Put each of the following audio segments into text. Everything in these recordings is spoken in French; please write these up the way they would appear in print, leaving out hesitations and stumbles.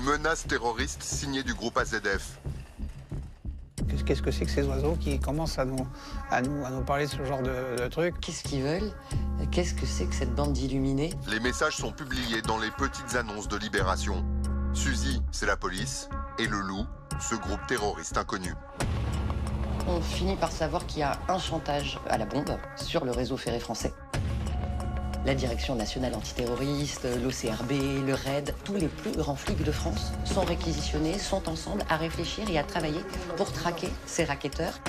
menace terroriste signée du groupe AZF. Qu'est-ce que c'est que ces oiseaux qui commencent à nous parler de ce genre de trucs? Qu'est-ce qu'ils veulent? Qu'est-ce que c'est que cette bande d'illuminés? Les messages sont publiés dans les petites annonces de Libération. Suzy, c'est la police, et le loup, ce groupe terroriste inconnu. On finit par savoir qu'il y a un chantage à la bombe sur le réseau ferré français. La Direction nationale antiterroriste, l'OCRB, le RAID, tous les plus grands flics de France sont réquisitionnés, sont ensemble à réfléchir et à travailler pour traquer ces racketteurs.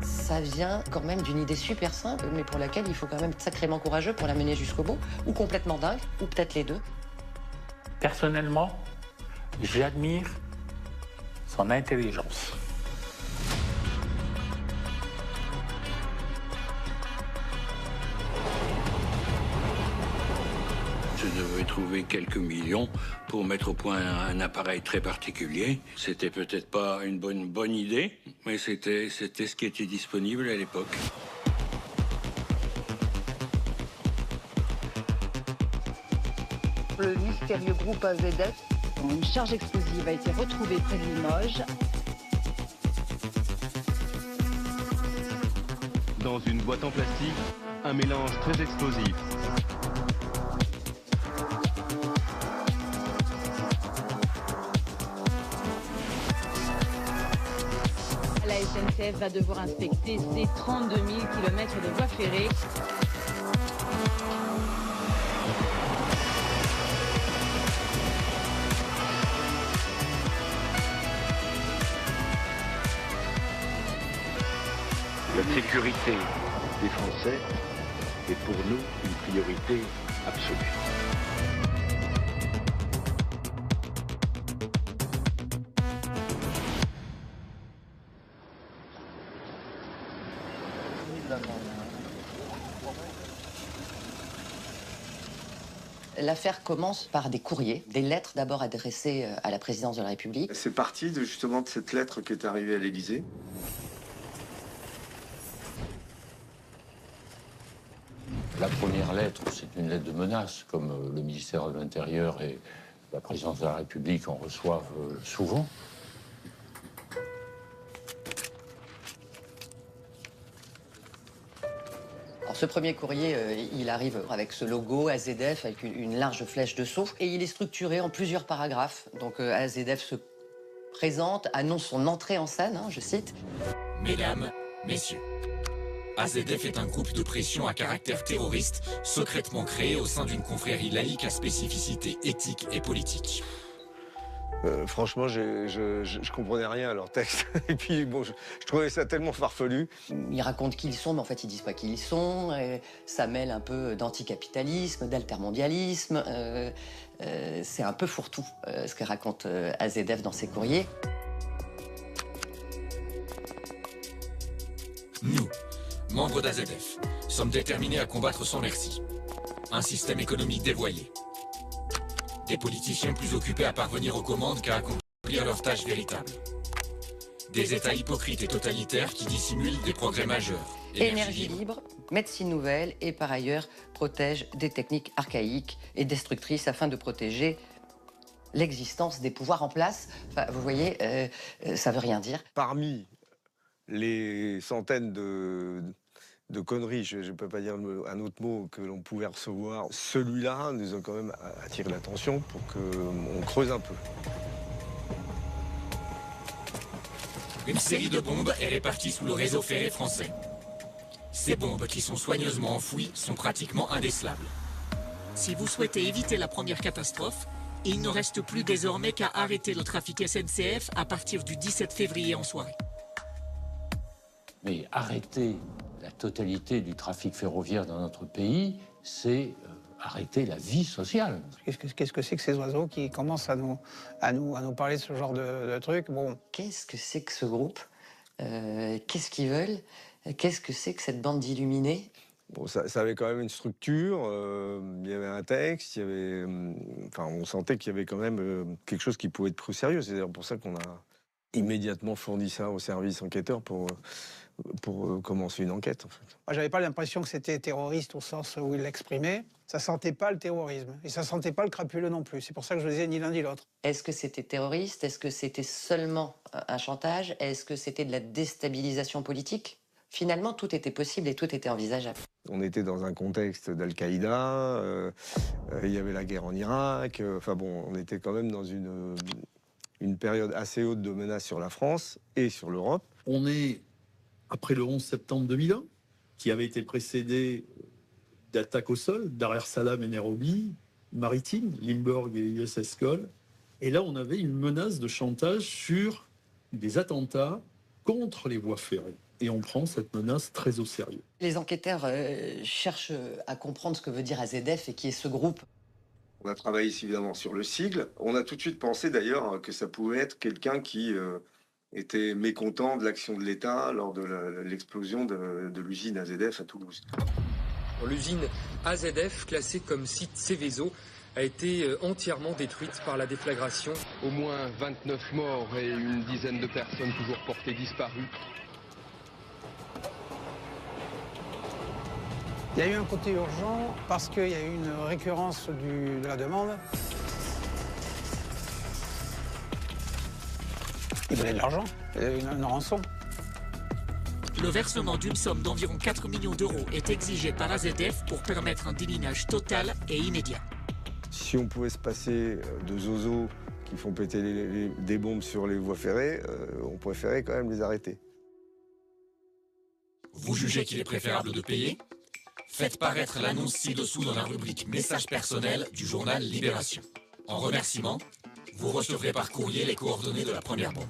Ça vient quand même d'une idée super simple, mais pour laquelle il faut quand même être sacrément courageux pour la mener jusqu'au bout, ou complètement dingue, ou peut-être les deux. Personnellement, j'admire son intelligence. Je devais trouver quelques millions pour mettre au point un appareil très particulier. C'était peut-être pas une bonne idée, mais c'était ce qui était disponible à l'époque. Le mystérieux groupe AZF, dont une charge explosive a été retrouvée près de Limoges. Dans une boîte en plastique, un mélange très explosif. La SNCF va devoir inspecter ces 32 000 km de voies ferrées. La sécurité des Français est pour nous une priorité absolue. L'affaire commence par des courriers, des lettres d'abord adressées à la présidence de la République. C'est parti justement de cette lettre qui est arrivée à l'Élysée. La première lettre, c'est une lettre de menace, comme le ministère de l'Intérieur et la présidence de la République en reçoivent souvent. Alors, ce premier courrier, il arrive avec ce logo AZF, avec une large flèche dessous, et il est structuré en plusieurs paragraphes. Donc AZF se présente, annonce son entrée en scène, hein, je cite. Mesdames, messieurs, AZF est un groupe de pression à caractère terroriste, secrètement créé au sein d'une confrérie laïque à spécificité éthique et politique. Franchement, je comprenais rien à leur texte. Et puis, bon, je trouvais ça tellement farfelu. Ils racontent qui ils sont, mais en fait, ils disent pas qui ils sont. Et ça mêle un peu d'anticapitalisme, d'altermondialisme. C'est un peu fourre-tout, ce que raconte AZF dans ses courriers. Nous, membres d'AZF, sommes déterminés à combattre sans merci. Un système économique dévoyé. Des politiciens plus occupés à parvenir aux commandes qu'à accomplir leurs tâches véritables. Des États hypocrites et totalitaires qui dissimulent des progrès majeurs. Énergie libre, médecine nouvelle et par ailleurs protège des techniques archaïques et destructrices afin de protéger l'existence des pouvoirs en place. Enfin, vous voyez, ça veut rien dire. Parmi les centaines de conneries, je ne peux pas dire un autre mot, que l'on pouvait recevoir, celui-là nous a quand même attiré l'attention pour qu'on creuse un peu. Une série de bombes est répartie sous le réseau ferré français. Ces bombes, qui sont soigneusement enfouies, sont pratiquement indécelables. Si vous souhaitez éviter la première catastrophe, il ne reste plus désormais qu'à arrêter le trafic SNCF à partir du 17 février en soirée. Mais arrêter la totalité du trafic ferroviaire dans notre pays, c'est arrêter la vie sociale. Qu'est-ce que c'est que ces oiseaux qui commencent à nous parler de ce genre de trucs? Bon. Qu'est-ce que c'est que ce groupe? Qu'est-ce qu'ils veulent? Qu'est-ce que c'est que cette bande d'illuminés? Bon, ça avait quand même une structure, il y avait un texte, il y avait, enfin, on sentait qu'il y avait quand même quelque chose qui pouvait être pris au sérieux. C'est d'ailleurs pour ça qu'on a immédiatement fourni ça au service enquêteur pour pour commencer une enquête, en fait. Moi, j'avais pas l'impression que c'était terroriste au sens où il l'exprimait. Ça sentait pas le terrorisme. Et ça sentait pas le crapuleux non plus. C'est pour ça que je disais ni l'un ni l'autre. Est-ce que c'était terroriste? Est-ce que c'était seulement un chantage? Est-ce que c'était de la déstabilisation politique? Finalement, tout était possible et tout était envisageable. On était dans un contexte d'Al-Qaïda, il y avait la guerre en Irak, enfin bon, on était quand même dans une période assez haute de menaces sur la France et sur l'Europe. On est après le 11 septembre 2001, qui avait été précédé d'attaques au sol, Dar es Salaam et Nairobi, maritime, Limburg et USS Cole. Et là, on avait une menace de chantage sur des attentats contre les voies ferrées. Et on prend cette menace très au sérieux. Les enquêteurs cherchent à comprendre ce que veut dire AZF et qui est ce groupe. On a travaillé évidemment sur le sigle. On a tout de suite pensé d'ailleurs que ça pouvait être quelqu'un qui était mécontent de l'action de l'État lors de l'explosion de l'usine AZF à Toulouse. L'usine AZF, classée comme site Seveso, a été entièrement détruite par la déflagration. Au moins 29 morts et une dizaine de personnes toujours portées disparues. Il y a eu un côté urgent parce qu'il y a eu une récurrence de la demande. Il voulait de l'argent, une rançon. Le versement d'une somme d'environ 4 millions d'euros est exigé par AZF pour permettre un déminage total et immédiat. Si on pouvait se passer de zozos qui font péter des bombes sur les voies ferrées, on préférait quand même les arrêter. Vous jugez qu'il est préférable de payer? Faites paraître l'annonce ci-dessous dans la rubrique Message personnel du journal Libération. En remerciement, vous recevrez par courrier les coordonnées de la première bombe.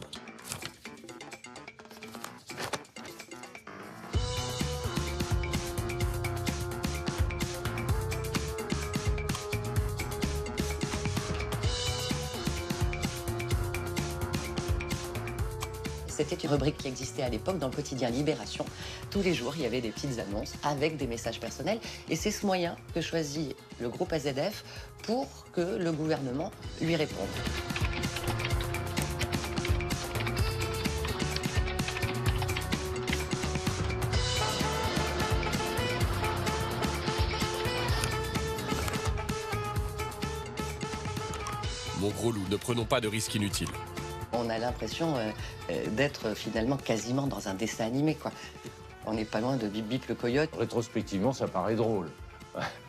C'était une rubrique qui existait à l'époque dans le quotidien Libération. Tous les jours, il y avait des petites annonces avec des messages personnels. Et c'est ce moyen que choisit le groupe AZF pour que le gouvernement lui réponde. Mon gros loup, ne prenons pas de risques inutiles. On a l'impression d'être finalement quasiment dans un dessin animé, quoi. On n'est pas loin de Bip Bip le coyote. Rétrospectivement, ça paraît drôle.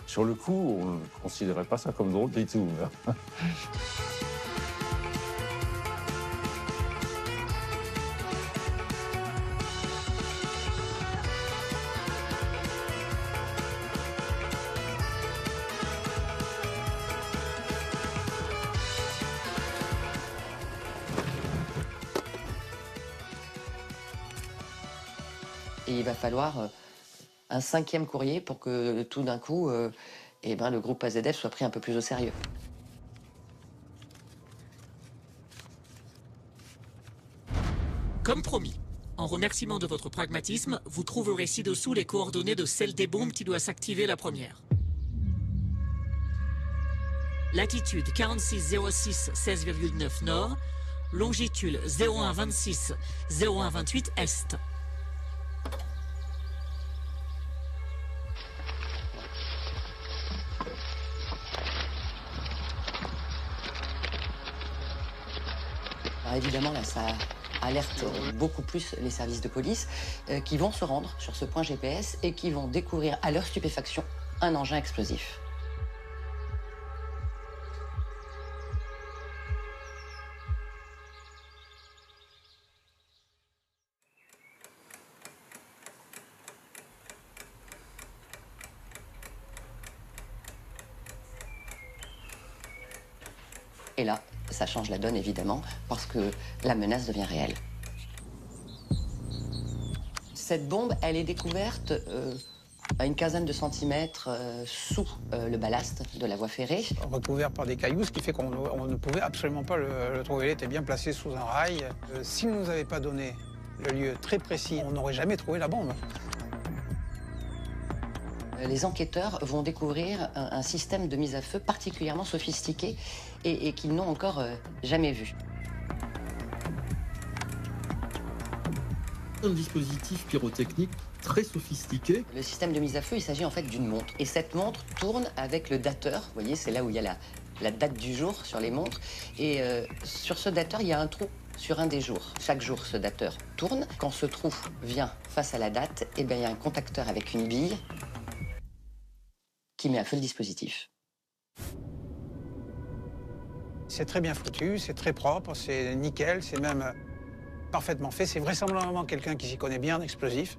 Sur le coup, on ne considérait pas ça comme drôle du tout. Et il va falloir un 5e courrier pour que tout d'un coup, le groupe AZF soit pris un peu plus au sérieux. Comme promis, en remerciement de votre pragmatisme, vous trouverez ci-dessous les coordonnées de celle des bombes qui doit s'activer la première. Latitude 4606 16,9 nord, longitude 0126 0128 est. Alors évidemment, là, ça alerte beaucoup plus les services de police qui vont se rendre sur ce point GPS et qui vont découvrir à leur stupéfaction un engin explosif. Et là, ça change la donne, évidemment, parce que la menace devient réelle. Cette bombe, elle est découverte à une quinzaine de centimètres sous le ballast de la voie ferrée. Recouvert par des cailloux, ce qui fait qu'on ne pouvait absolument pas le trouver. Il était bien placé sous un rail. S'il ne nous avait pas donné le lieu très précis, on n'aurait jamais trouvé la bombe. Les enquêteurs vont découvrir un système de mise à feu particulièrement sophistiqué et qu'ils n'ont encore jamais vu. Un dispositif pyrotechnique très sophistiqué. Le système de mise à feu, il s'agit en fait d'une montre. Et cette montre tourne avec le dateur. Vous voyez, c'est là où il y a la date du jour sur les montres. Et sur ce dateur, il y a un trou sur un des jours. Chaque jour, ce dateur tourne. Quand ce trou vient face à la date, eh bien, il y a un contacteur avec une bille qui met à feu le dispositif. C'est très bien foutu, c'est très propre, c'est nickel, c'est même parfaitement fait. C'est vraisemblablement quelqu'un qui s'y connaît bien en explosifs.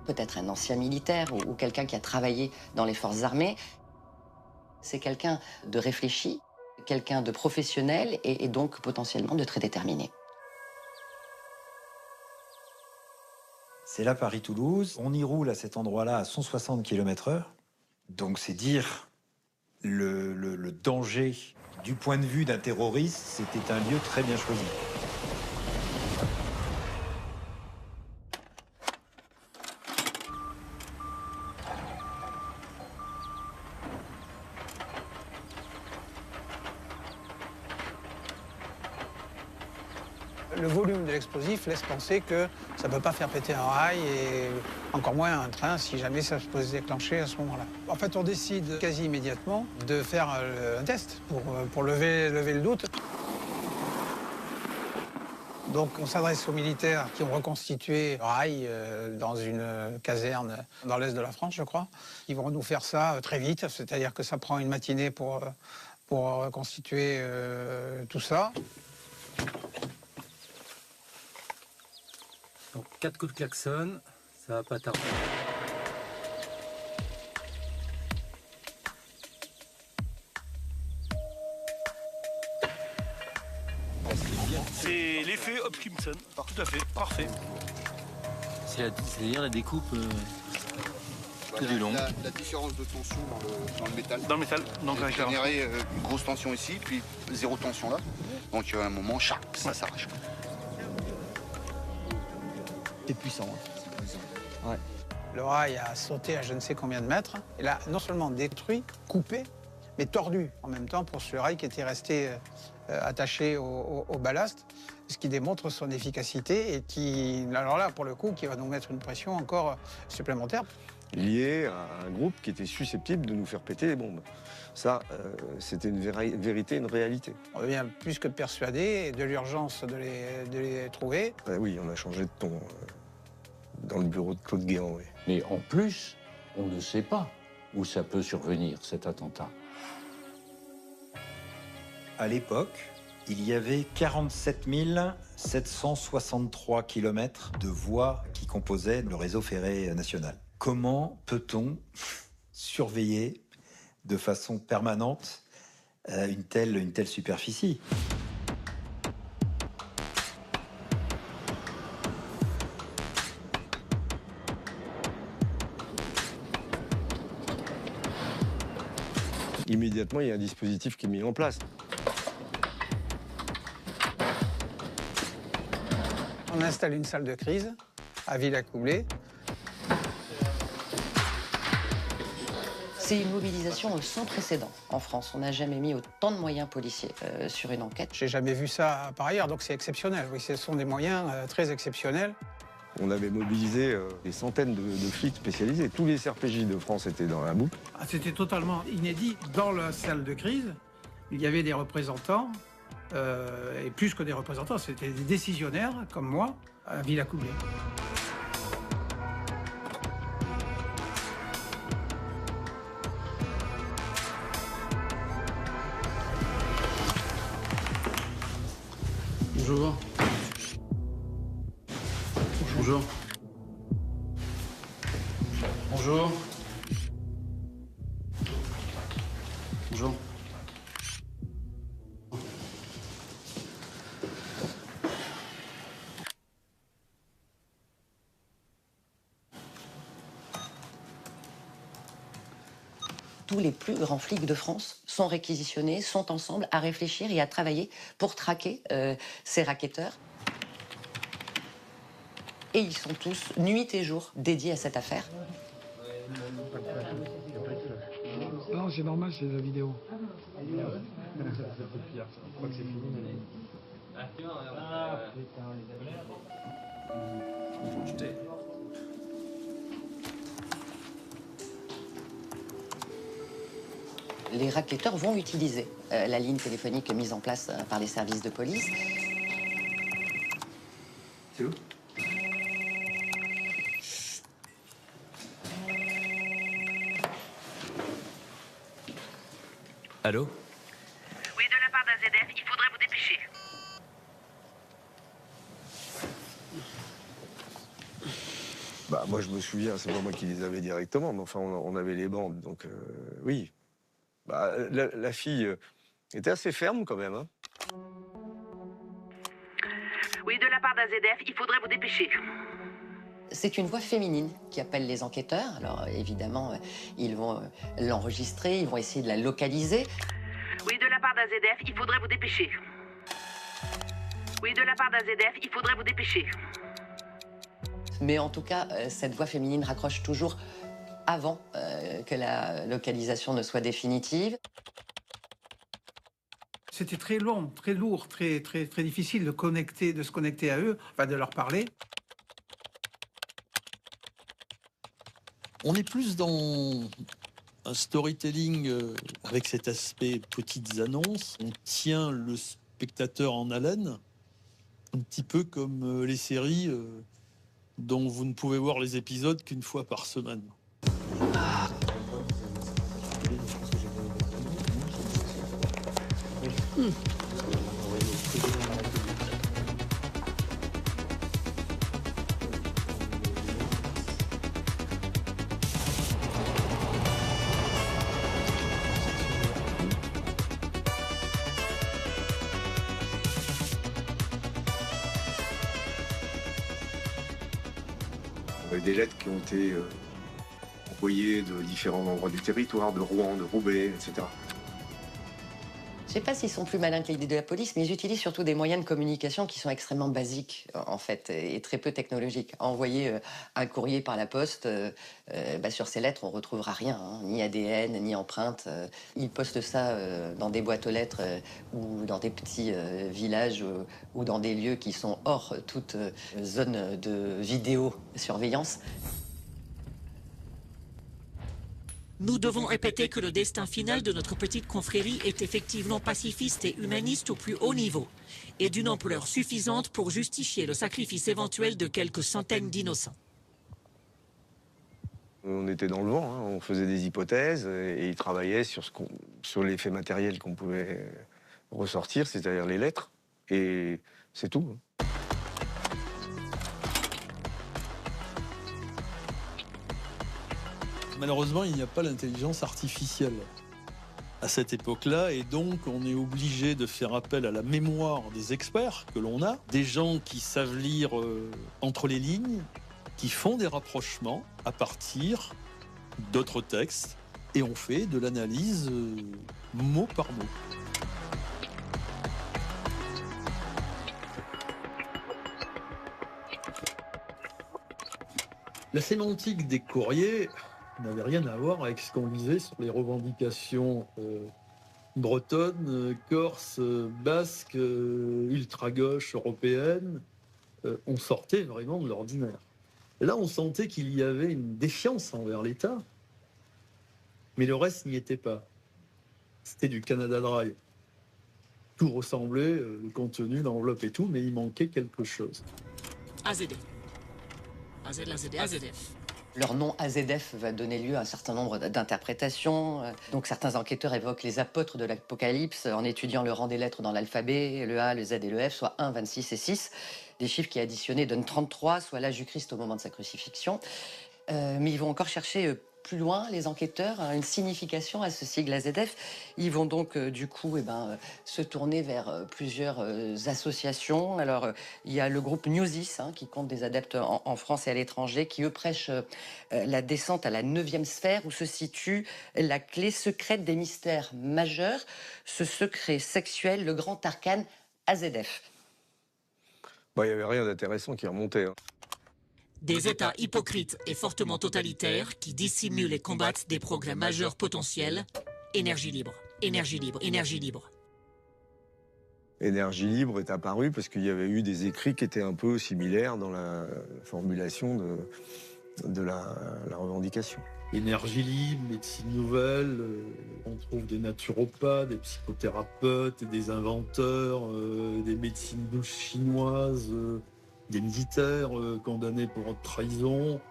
Peut-être un ancien militaire ou quelqu'un qui a travaillé dans les forces armées. C'est quelqu'un de réfléchi, quelqu'un de professionnel et donc potentiellement de très déterminé. C'est là Paris-Toulouse. On y roule à cet endroit-là à 160 km/h. Donc c'est dire le danger du point de vue d'un terroriste. C'était un lieu très bien choisi. Le volume de l'explosif laisse penser que ça ne peut pas faire péter un rail et encore moins un train si jamais ça se peut se déclencher à ce moment-là. En fait, on décide quasi immédiatement de faire un test pour lever le doute. Donc on s'adresse aux militaires qui ont reconstitué le rail dans une caserne dans l'est de la France, je crois. Ils vont nous faire ça très vite, c'est-à-dire que ça prend une matinée pour reconstituer tout ça. Donc 4 coups de klaxon, ça va pas tarder. C'est l'effet Hopkinson, tout à fait, parfait. C'est-à-dire la découpe tout du long. La différence de tension dans le métal. Dans le métal, donc avec générer une grosse tension ici, puis zéro tension là. Donc à un moment, chac, ça s'arrache. C'est puissant. Ouais. Le rail a sauté à je ne sais combien de mètres. Il a non seulement détruit, coupé, mais tordu en même temps pour ce rail qui était resté attaché au ballast, ce qui démontre son efficacité et qui, alors là, pour le coup, qui va nous mettre une pression encore supplémentaire. Lié à un groupe qui était susceptible de nous faire péter les bombes. Ça, c'était une vérité, une réalité. On devient plus que persuadé de l'urgence de les trouver. Oui, on a changé de ton dans le bureau de Claude Guéant. Oui. Mais en plus, on ne sait pas où ça peut survenir, cet attentat. À l'époque, il y avait 47 763 km de voies qui composaient le réseau ferré national. Comment peut-on surveiller de façon permanente une telle superficie ? Immédiatement, il y a un dispositif qui est mis en place. On installe une salle de crise à Villacoublay. C'est une mobilisation sans précédent en France. On n'a jamais mis autant de moyens policiers sur une enquête. J'ai jamais vu ça par ailleurs, donc c'est exceptionnel. Oui, ce sont des moyens très exceptionnels. On avait mobilisé des centaines de flics spécialisés. Tous les CRPJ de France étaient dans la boucle. C'était totalement inédit. Dans la salle de crise, il y avait des représentants, et plus que des représentants, c'était des décisionnaires, comme moi, à Villacoublay. Bonjour. Bonjour. Bonjour. Bonjour. Tous les plus grands flics de France sont réquisitionnés, sont ensemble à réfléchir et à travailler pour traquer ces racketteurs. Et ils sont tous, nuit et jour, dédiés à cette affaire. Non, c'est normal, c'est la vidéo. Les racketteurs vont utiliser la ligne téléphonique mise en place par les services de police. C'est où? Allô? Oui, de la part d'AZF, il faudrait vous dépêcher. Bah, moi, je me souviens, c'est pas moi qui les avais directement, mais enfin, on avait les bandes, donc oui. Bah, la fille était assez ferme quand même. Hein. Oui, de la part d'AZF, il faudrait vous dépêcher. C'est une voix féminine qui appelle les enquêteurs. Alors évidemment, ils vont l'enregistrer, ils vont essayer de la localiser. Oui, de la part d'AZF, il faudrait vous dépêcher. Oui, de la part d'AZF, il faudrait vous dépêcher. Mais en tout cas, cette voix féminine raccroche toujours avant que la localisation ne soit définitive. C'était très long, très lourd, très difficile de se connecter à eux, enfin de leur parler. On est plus dans un storytelling avec cet aspect petites annonces. On tient le spectateur en haleine, un petit peu comme les séries dont vous ne pouvez voir les épisodes qu'une fois par semaine. Des lettres qui ont été envoyées de différents endroits du territoire, de Rouen, de Roubaix, etc. Je ne sais pas s'ils sont plus malins que l'idée de la police, mais ils utilisent surtout des moyens de communication qui sont extrêmement basiques, en fait, et très peu technologiques. Envoyer un courrier par la poste, sur ces lettres, on ne retrouvera rien, hein, ni ADN, ni empreinte. Ils postent ça dans des boîtes aux lettres ou dans des petits villages ou dans des lieux qui sont hors toute zone de vidéosurveillance. Nous devons répéter que le destin final de notre petite confrérie est effectivement pacifiste et humaniste au plus haut niveau, et d'une ampleur suffisante pour justifier le sacrifice éventuel de quelques centaines d'innocents. On était dans le vent, hein, on faisait des hypothèses et ils travaillaient sur les faits matériels qu'on pouvait ressortir, c'est-à-dire les lettres, et c'est tout. Malheureusement, il n'y a pas l'intelligence artificielle à cette époque-là, et donc on est obligé de faire appel à la mémoire des experts que l'on a, des gens qui savent lire entre les lignes, qui font des rapprochements à partir d'autres textes, et on fait de l'analyse mot par mot. La sémantique des courriers n'avait rien à voir avec ce qu'on lisait sur les revendications bretonnes, corses, basques, ultra-gauche, européennes. On sortait vraiment de l'ordinaire. Là, on sentait qu'il y avait une défiance envers l'État, mais le reste n'y était pas. C'était du Canada Dry. Tout ressemblait, le contenu, l'enveloppe et tout, mais il manquait quelque chose. AZF. AZF. Leur nom AZF va donner lieu à un certain nombre d'interprétations. Donc certains enquêteurs évoquent les apôtres de l'Apocalypse en étudiant le rang des lettres dans l'alphabet, le A, le Z et le F, soit 1, 26 et 6. Des chiffres qui additionnés donnent 33, soit l'âge du Christ au moment de sa crucifixion. Mais ils vont encore chercher plus loin, les enquêteurs, une signification à ce sigle AZF. Ils vont donc, du coup, se tourner vers plusieurs associations. Alors, il y a le groupe Newsis, qui compte des adeptes en France et à l'étranger, qui, eux, prêchent la descente à la 9e sphère, où se situe la clé secrète des mystères majeurs, ce secret sexuel, le grand arcane AZF. Il n'y avait rien d'intéressant qui remontait. Hein. Des États hypocrites et fortement totalitaires qui dissimulent et combattent des progrès majeurs potentiels. Énergie libre, énergie libre, énergie libre. Énergie libre est apparu parce qu'il y avait eu des écrits qui étaient un peu similaires dans la formulation de la revendication. Énergie libre, médecine nouvelle, on trouve des naturopathes, des psychothérapeutes, des inventeurs, des médecines douces chinoises, des militaires condamnés pour haute trahison.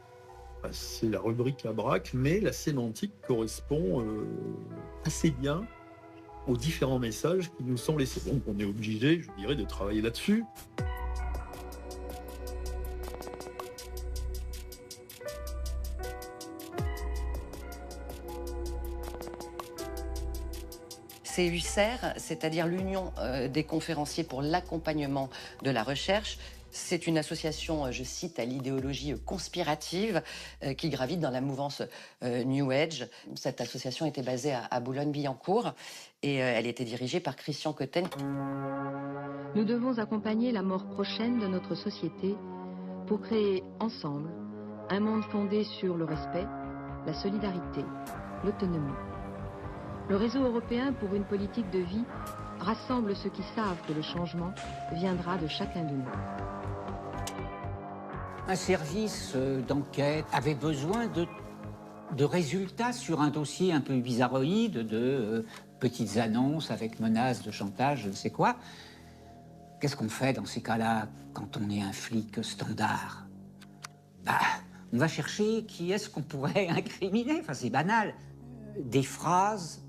C'est la rubrique à braque, mais la sémantique correspond assez bien aux différents messages qui nous sont laissés. Donc on est obligé, je dirais, de travailler là-dessus. C'est UCER, c'est-à-dire l'Union des conférenciers pour l'accompagnement de la recherche. C'est une association, je cite, à l'idéologie conspirative qui gravite dans la mouvance New Age. Cette association était basée à Boulogne-Billancourt et elle était dirigée par Christian Cotten. Nous devons accompagner la mort prochaine de notre société pour créer ensemble un monde fondé sur le respect, la solidarité, l'autonomie. Le réseau européen pour une politique de vie rassemble ceux qui savent que le changement viendra de chacun de nous. Un service d'enquête avait besoin de résultats sur un dossier un peu bizarroïde, de petites annonces avec menaces de chantage, je ne sais quoi. Qu'est-ce qu'on fait dans ces cas-là quand on est un flic standard? On va chercher qui est-ce qu'on pourrait incriminer. Enfin, c'est banal. Des phrases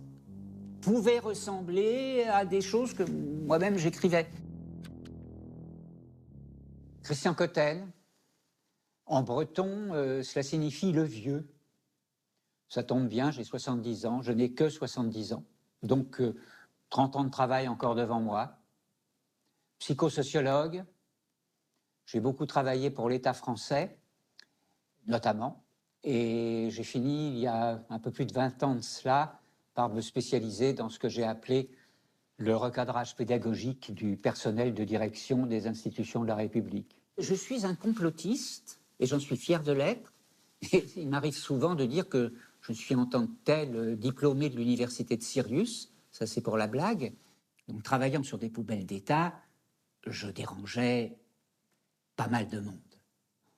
pouvaient ressembler à des choses que moi-même j'écrivais. Christian Cotten, en breton, cela signifie le vieux. Ça tombe bien, j'ai 70 ans, je n'ai que 70 ans. Donc 30 ans de travail encore devant moi. Psychosociologue, j'ai beaucoup travaillé pour l'État français, notamment, et j'ai fini il y a un peu plus de 20 ans de cela par me spécialiser dans ce que j'ai appelé le recadrage pédagogique du personnel de direction des institutions de la République. Je suis un complotiste, et j'en suis fier de l'être. Et il m'arrive souvent de dire que je suis en tant que tel diplômé de l'université de Sirius, ça c'est pour la blague. Donc travaillant sur des poubelles d'État, je dérangeais pas mal de monde.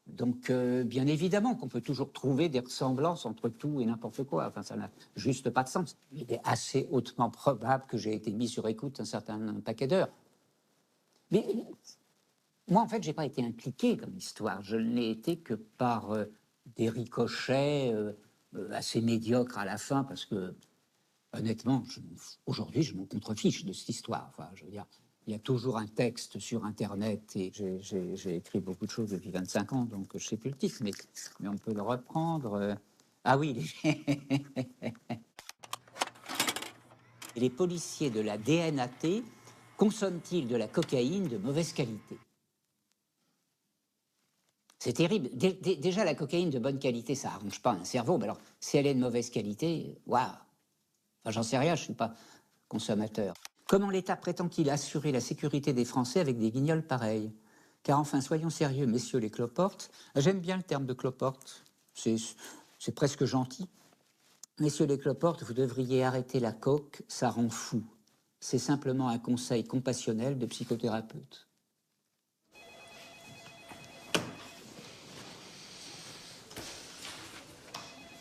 Donc, bien évidemment qu'on peut toujours trouver des ressemblances entre tout et n'importe quoi. Enfin, ça n'a juste pas de sens. Il est assez hautement probable que j'ai été mis sur écoute un paquet d'heures. Mais moi, en fait, j'ai pas été impliqué dans l'histoire. Je n'ai été que par des ricochets assez médiocres à la fin, parce que, honnêtement, aujourd'hui, je m'en contrefiche de cette histoire. Enfin, je veux dire, il y a toujours un texte sur Internet et j'ai écrit beaucoup de choses depuis 25 ans, donc je ne sais plus le titre, mais on peut le reprendre. Ah oui, les policiers de la DNAT consomment-ils de la cocaïne de mauvaise qualité? C'est terrible. Déjà, la cocaïne de bonne qualité, ça n'arrange pas un cerveau. Mais alors, si elle est de mauvaise qualité, waouh! Enfin, j'en sais rien, je ne suis pas consommateur. Comment l'État prétend-il assurer la sécurité des Français avec des guignols pareils? Car enfin, soyons sérieux, messieurs les cloportes. J'aime bien le terme de cloporte. C'est presque gentil. Messieurs les cloportes, vous devriez arrêter la coke, ça rend fou. C'est simplement un conseil compassionnel de psychothérapeute.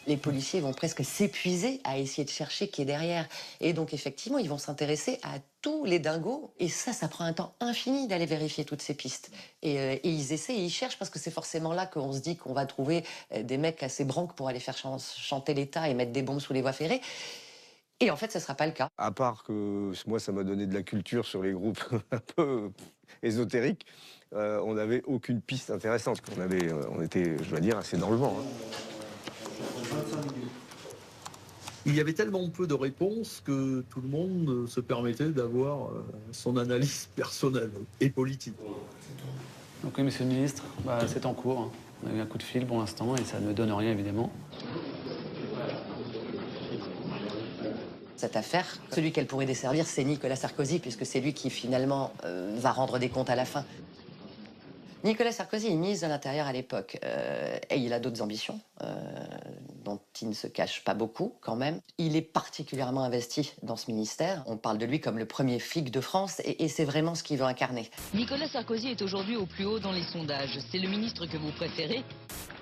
Les policiers vont presque s'épuiser à essayer de chercher qui est derrière. Et donc, effectivement, ils vont s'intéresser à tous les dingos. Et ça prend un temps infini d'aller vérifier toutes ces pistes. Et ils essaient et ils cherchent, parce que c'est forcément là qu'on se dit qu'on va trouver des mecs assez branques pour aller faire chanter l'État et mettre des bombes sous les voies ferrées. Et en fait, ce ne sera pas le cas. À part que moi, ça m'a donné de la culture sur les groupes un peu ésotériques, on n'avait aucune piste intéressante. On était, je dois dire, assez dans le vent. Il y avait tellement peu de réponses que tout le monde se permettait d'avoir son analyse personnelle et politique. Donc oui, monsieur le ministre, c'est en cours. On a eu un coup de fil pour l'instant et ça ne donne rien, évidemment. Cette affaire, celui qu'elle pourrait desservir, c'est Nicolas Sarkozy, puisque c'est lui qui, finalement, va rendre des comptes à la fin. Nicolas Sarkozy est ministre de l'Intérieur à l'époque, et il a d'autres ambitions. dont il ne se cache pas beaucoup quand même. Il est particulièrement investi dans ce ministère. On parle de lui comme le premier flic de France et c'est vraiment ce qu'il veut incarner. Nicolas Sarkozy est aujourd'hui au plus haut dans les sondages. C'est le ministre que vous préférez?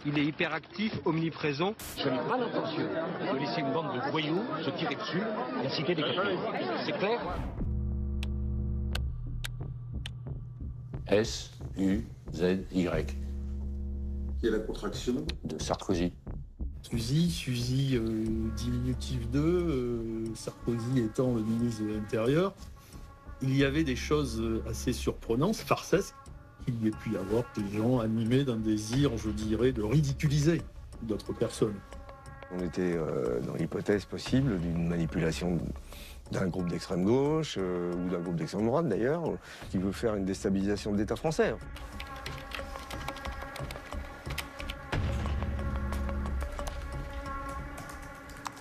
Il est hyperactif, omniprésent. Je n'ai pas l'intention de laisser une bande de voyous se tirer dessus et la cité des catholiques. C'est clair? S-U-Z-Y. Qui est la contraction de Sarkozy. Suzy, diminutif 2, Sarkozy étant le ministre de l'Intérieur. Il y avait des choses assez surprenantes, farcesques, qu'il y ait pu y avoir des gens animés d'un désir, je dirais, de ridiculiser d'autres personnes. On était dans l'hypothèse possible d'une manipulation d'un groupe d'extrême gauche, ou d'un groupe d'extrême droite d'ailleurs, qui veut faire une déstabilisation de l'État français.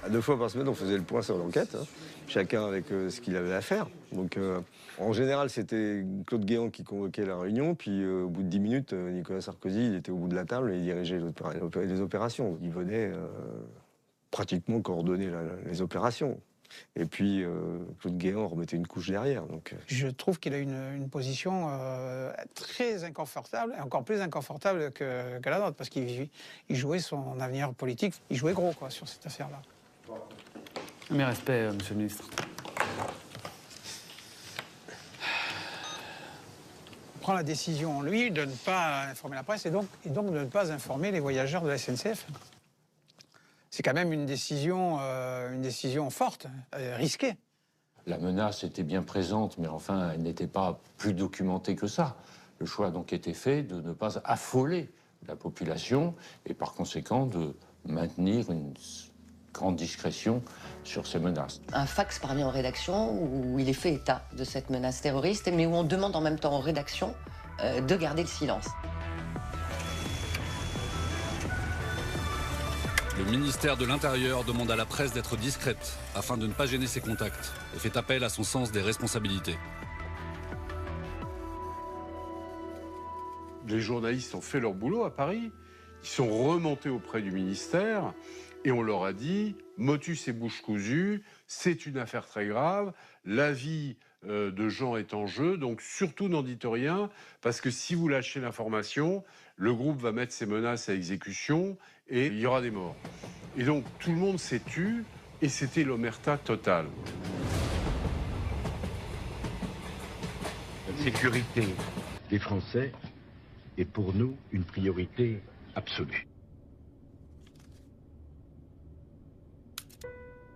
À 2 fois par semaine, on faisait le point sur l'enquête, hein, chacun avec ce qu'il avait à faire. Donc, en général, c'était Claude Guéant qui convoquait la réunion, puis au bout de 10 minutes, Nicolas Sarkozy, il était au bout de la table et il dirigeait les opérations. Il venait pratiquement coordonner les opérations. Et puis, Claude Guéant remettait une couche derrière. Donc, Je trouve qu'il a une position très inconfortable, et encore plus inconfortable que la nôtre, parce qu'il jouait son avenir politique, il jouait gros quoi, sur cette affaire-là. Mes respects, monsieur le ministre. On prend la décision, lui, de ne pas informer la presse et donc de ne pas informer les voyageurs de la SNCF. C'est quand même une décision forte, risquée. La menace était bien présente, mais enfin, elle n'était pas plus documentée que ça. Le choix a donc été fait de ne pas affoler la population et par conséquent de maintenir une grande discrétion sur ces menaces. Un fax parvient en rédaction où il est fait état de cette menace terroriste, mais où on demande en même temps aux rédactions de garder le silence. Le ministère de l'Intérieur demande à la presse d'être discrète afin de ne pas gêner ses contacts et fait appel à son sens des responsabilités. Les journalistes ont fait leur boulot à Paris. Ils sont remontés auprès du ministère et on leur a dit « motus et bouche cousue, c'est une affaire très grave, la vie de gens est en jeu, donc surtout n'en dites rien, parce que si vous lâchez l'information, le groupe va mettre ses menaces à exécution et il y aura des morts. » Et donc tout le monde s'est tu et c'était l'omerta totale. La sécurité des Français est pour nous une priorité absolue.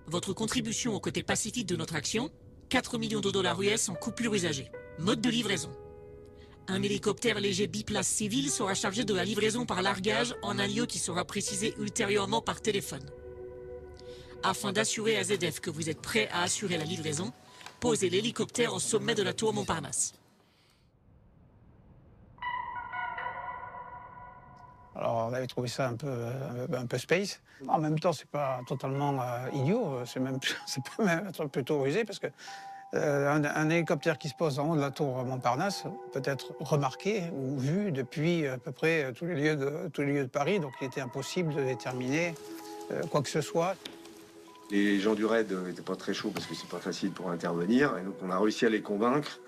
Votre contribution au côté pacifique de notre action, 4 millions de dollars US en coupure usagée. Mode de livraison. Un hélicoptère léger biplace civil sera chargé de la livraison par largage en un lieu qui sera précisé ultérieurement par téléphone. Afin d'assurer à ZF que vous êtes prêt à assurer la livraison, posez l'hélicoptère au sommet de la tour Montparnasse. Alors on avait trouvé ça un peu space. En même temps, c'est pas totalement idiot, c'est peut même être plutôt rusé parce que un hélicoptère qui se pose en haut de la tour Montparnasse peut être remarqué ou vu depuis à peu près tous les lieux de Paris, donc il était impossible de déterminer quoi que ce soit. Les gens du raid n'étaient pas très chauds parce que c'est pas facile pour intervenir, et donc on a réussi à les convaincre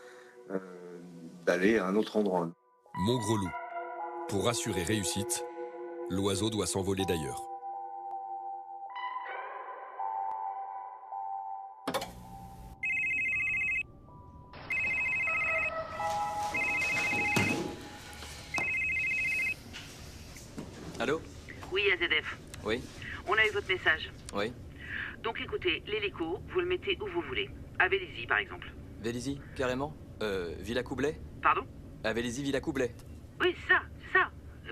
d'aller à un autre endroit. Mon gros loup. Pour assurer réussite, l'oiseau doit s'envoler d'ailleurs. Allô? Oui, AZF. Oui? On a eu votre message. Oui? Donc écoutez, l'hélico, vous le mettez où vous voulez. À Vélizy, par exemple. Vélizy, carrément? Villa Coublet? Pardon? À Vélizy, Villa Coublet. Oui, c'est ça.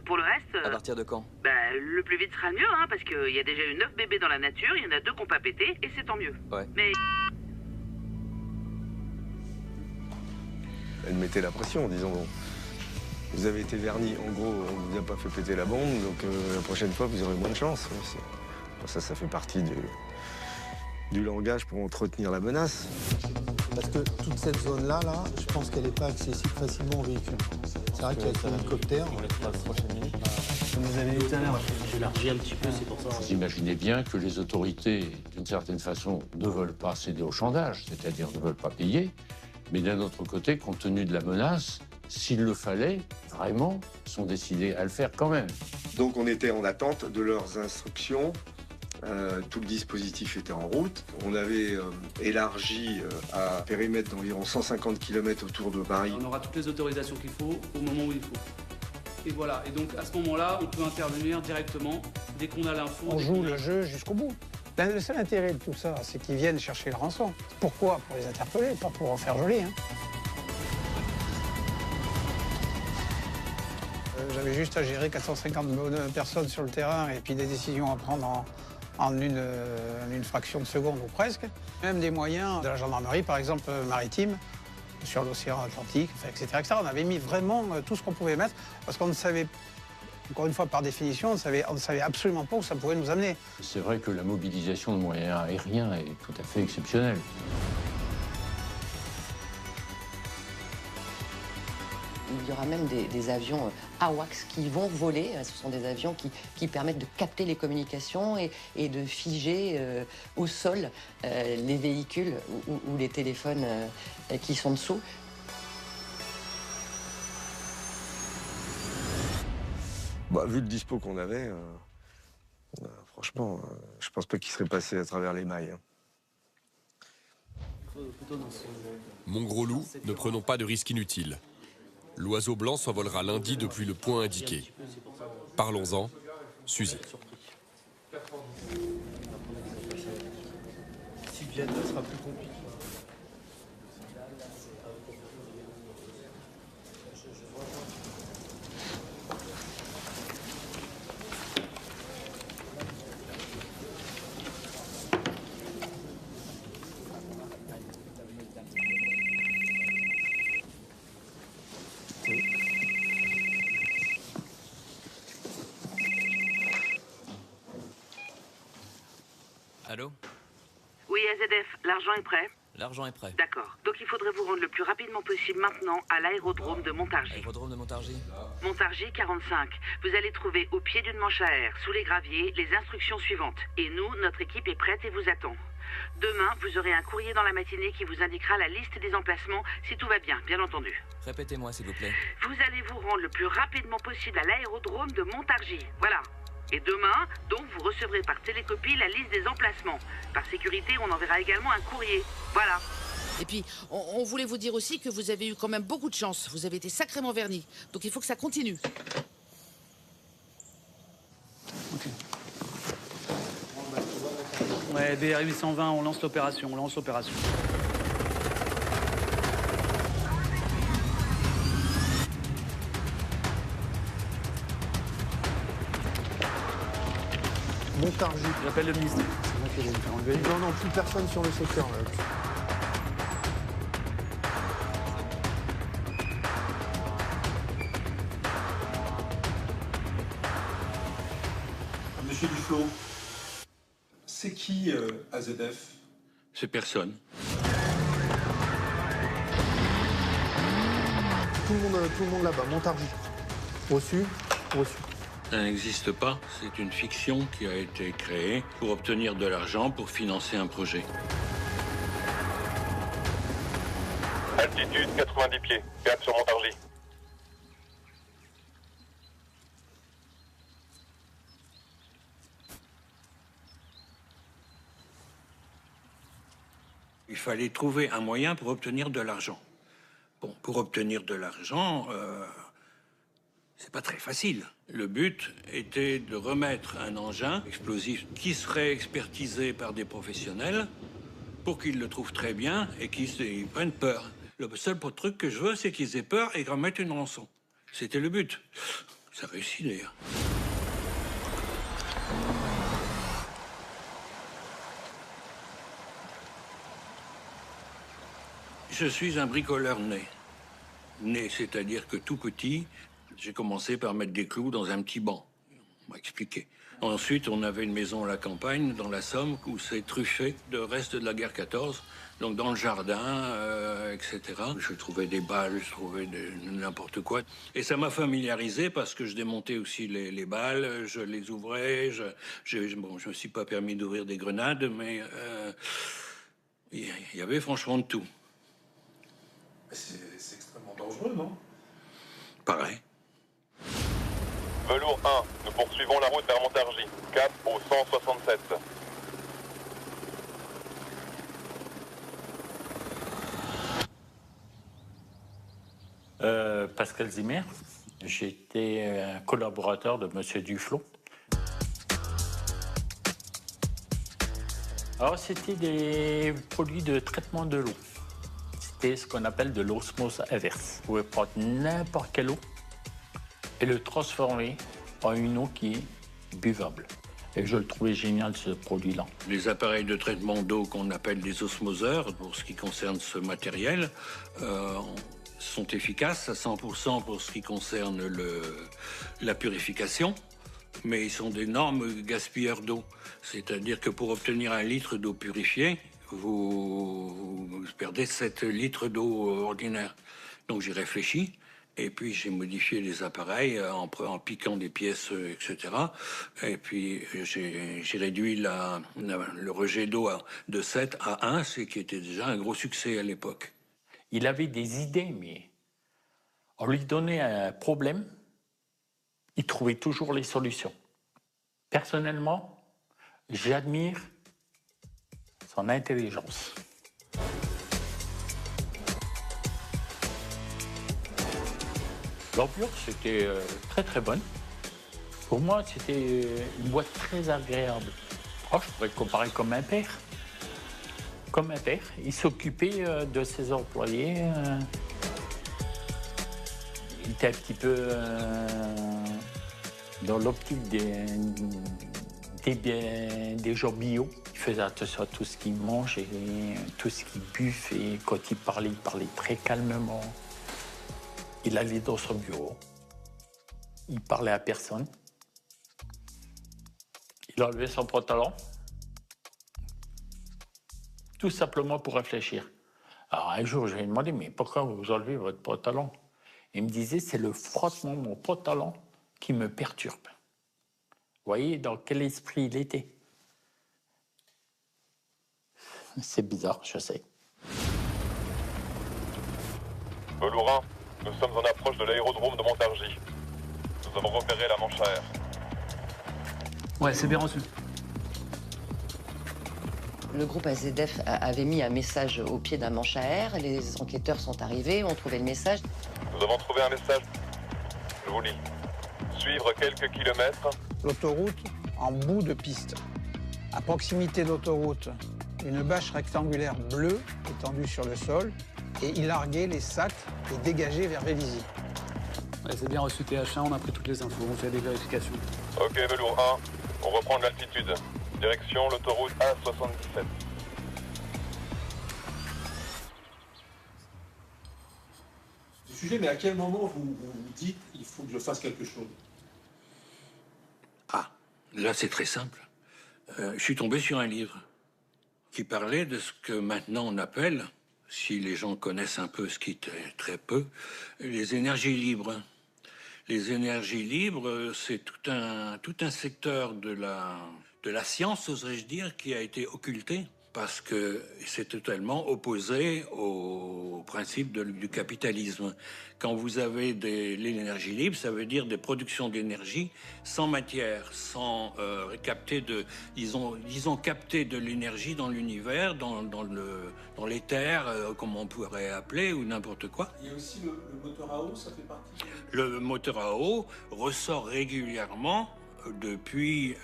Pour le reste... À partir de quand? Le plus vite sera le mieux, hein, parce qu'il y a déjà eu 9 bébés dans la nature, il y en a 2 qui n'ont pas pété, et c'est tant mieux. Ouais. Mais... Elle mettait la pression en disant bon, vous avez été vernis, en gros, on ne vous a pas fait péter la bombe, donc la prochaine fois, vous aurez moins de chance. Ça fait partie du langage pour entretenir la menace. Parce que toute cette zone-là, je pense qu'elle n'est pas accessible facilement aux véhicules. C'est vrai qu'avec l'hélicoptère... On les fera la prochaine minute. Comme vous avez dit tout à l'heure, j'élargis un petit peu, c'est pour ça. Vous imaginez bien que les autorités, d'une certaine façon, ne veulent pas céder au chantage, c'est-à-dire ne veulent pas payer, mais d'un autre côté, compte tenu de la menace, s'il le fallait, vraiment, sont décidés à le faire quand même. Donc on était en attente de leurs instructions. Tout le dispositif était en route. On avait élargi à périmètre d'environ 150 km autour de Paris. On aura toutes les autorisations qu'il faut au moment où il faut. Et voilà, et donc à ce moment-là, on peut intervenir directement dès qu'on a l'info. On joue le jeu jusqu'au bout. Le seul intérêt de tout ça, c'est qu'ils viennent chercher le rançon. Pourquoi? Pour les interpeller, pas pour en faire joli. Hein. J'avais juste à gérer 450 personnes sur le terrain et puis des décisions à prendre en une fraction de seconde ou presque. Même des moyens de la gendarmerie, par exemple maritime, sur l'océan Atlantique, etc., etc. On avait mis vraiment tout ce qu'on pouvait mettre parce qu'on ne savait, encore une fois par définition, on ne savait absolument pas où ça pouvait nous amener. C'est vrai que la mobilisation de moyens aériens est tout à fait exceptionnelle. Il y aura même des avions AWACS qui vont voler. Ce sont des avions qui permettent de capter les communications et de figer au sol les véhicules ou les téléphones qui sont dessous. Bah, vu le dispo qu'on avait, franchement, je pense pas qu'il serait passé à travers les mailles. Mon gros loup, ne prenons pas de risques inutiles. L'oiseau blanc s'envolera lundi depuis le point indiqué. Parlons-en, Suzy. Si Vienne sera plus compliqué. Allô? Oui, AZF, l'argent est prêt? L'argent est prêt. D'accord. Donc il faudrait vous rendre le plus rapidement possible maintenant à l'aérodrome de Montargis. Aérodrome de Montargis? Montargis 45. Vous allez trouver au pied d'une manche à air, sous les graviers, les instructions suivantes. Et nous, notre équipe est prête et vous attend. Demain, vous aurez un courrier dans la matinée qui vous indiquera la liste des emplacements, si tout va bien, bien entendu. Répétez-moi, s'il vous plaît. Vous allez vous rendre le plus rapidement possible à l'aérodrome de Montargis. Voilà. Et demain, donc, vous recevrez par télécopie la liste des emplacements. Par sécurité, on enverra également un courrier. Voilà. Et puis, on voulait vous dire aussi que vous avez eu quand même beaucoup de chance. Vous avez été sacrément vernis. Donc il faut que ça continue. Ouais, BR 820, on lance l'opération, Montargis. J'appelle le ministre. Non, non, plus personne sur le secteur. Là. Monsieur Duflo, c'est qui AZF? C'est personne. Tout le monde là-bas, Montargis. Reçu? Reçu. Ça n'existe pas. C'est une fiction qui a été créée pour obtenir de l'argent pour financer un projet. Altitude 90 pieds. Cap sur Montargis. Il fallait trouver un moyen pour obtenir de l'argent. Bon, pour obtenir de l'argent, c'est pas très facile. Le but était de remettre un engin explosif qui serait expertisé par des professionnels pour qu'ils le trouvent très bien et qu'ils prennent peur. Le seul truc que je veux, c'est qu'ils aient peur et qu'ils remettent une rançon. C'était le but. Ça réussit d'ailleurs. Je suis un bricoleur né. Né, c'est-à-dire que tout petit, j'ai commencé par mettre des clous dans un petit banc. On m'a expliqué. Ensuite, on avait une maison à la campagne, dans la Somme, où c'est truffé de restes de la guerre 14. Donc dans le jardin, etc. Je trouvais des balles, je trouvais n'importe quoi. Et ça m'a familiarisé parce que je démontais aussi les balles, je les ouvrais. Je me suis pas permis d'ouvrir des grenades, mais il y avait franchement de tout. C'est extrêmement dangereux, non? Pareil. Velours 1, nous poursuivons la route vers Montargis. Cap au 167. Pascal Zimmer, j'étais un collaborateur de Monsieur Duflot. Alors c'était des produits de traitement de l'eau. C'était ce qu'on appelle de l'osmose inverse. Vous pouvez prendre n'importe quelle eau et le transformer en une eau qui est buvable. Et je le trouvais génial, ce produit-là. Les appareils de traitement d'eau qu'on appelle des osmoseurs, pour ce qui concerne ce matériel, sont efficaces à 100% pour ce qui concerne la purification, mais ils sont d'énormes gaspilleurs d'eau. C'est-à-dire que pour obtenir 1 litre d'eau purifiée, vous perdez 7 litres d'eau ordinaire. Donc j'ai réfléchi, et puis j'ai modifié les appareils en piquant des pièces, etc. Et puis j'ai réduit le rejet d'eau de 7 à 1, ce qui était déjà un gros succès à l'époque. Il avait des idées, mais on lui donnait un problème, il trouvait toujours les solutions. Personnellement, j'admire son intelligence. L'ambiance était très très bonne. Pour moi, c'était une boîte très agréable. Oh, je pourrais comparer comme un père. Comme un père, il s'occupait de ses employés. Il était un petit peu dans l'optique des gens bio. Il faisait attention à tout ce qu'il mange et tout ce qu'il buvait. Et quand il parlait très calmement. Il allait dans son bureau. Il parlait à personne. Il enlevait son pantalon. Tout simplement pour réfléchir. Alors un jour, je lui ai demandé, mais pourquoi vous enlevez votre pantalon? Il me disait, c'est le frottement de mon pantalon qui me perturbe. Vous voyez dans quel esprit il était? C'est bizarre, je sais. Velours 1, nous sommes en approche de l'aérodrome de Montargis. Nous avons repéré la manche à air. Ouais, c'est bien reçu. Le groupe AZF avait mis un message au pied d'un manche à air. Les enquêteurs sont arrivés, ont trouvé le message. Nous avons trouvé un message. Je vous lis. Suivre quelques kilomètres. L'autoroute en bout de piste. À proximité de l'autoroute, une bâche rectangulaire bleue étendue sur le sol et il larguait les sacs et dégageait vers Vélizy. Ouais, c'est bien reçu TH1, on a pris toutes les infos, on fait des vérifications. Ok, Velours 1, on reprend de l'altitude. Direction l'autoroute A77. Du sujet, mais à quel moment vous dites il faut que je fasse quelque chose? Ah, là c'est très simple. Je suis tombé sur un livre qui parlait de ce que maintenant on appelle, si les gens connaissent un peu, ce qui est très peu, les énergies libres. Les énergies libres, c'est tout un secteur de la science, oserais-je dire, qui a été occulté parce que c'est totalement opposé au principe du capitalisme. Quand vous avez l'énergie libre, ça veut dire des productions d'énergie sans matière, sans capter ils ont capté de l'énergie dans l'univers, dans l'éther, comme on pourrait appeler, ou n'importe quoi. Il y a aussi le moteur à eau, ça fait partie. Le moteur à eau ressort régulièrement depuis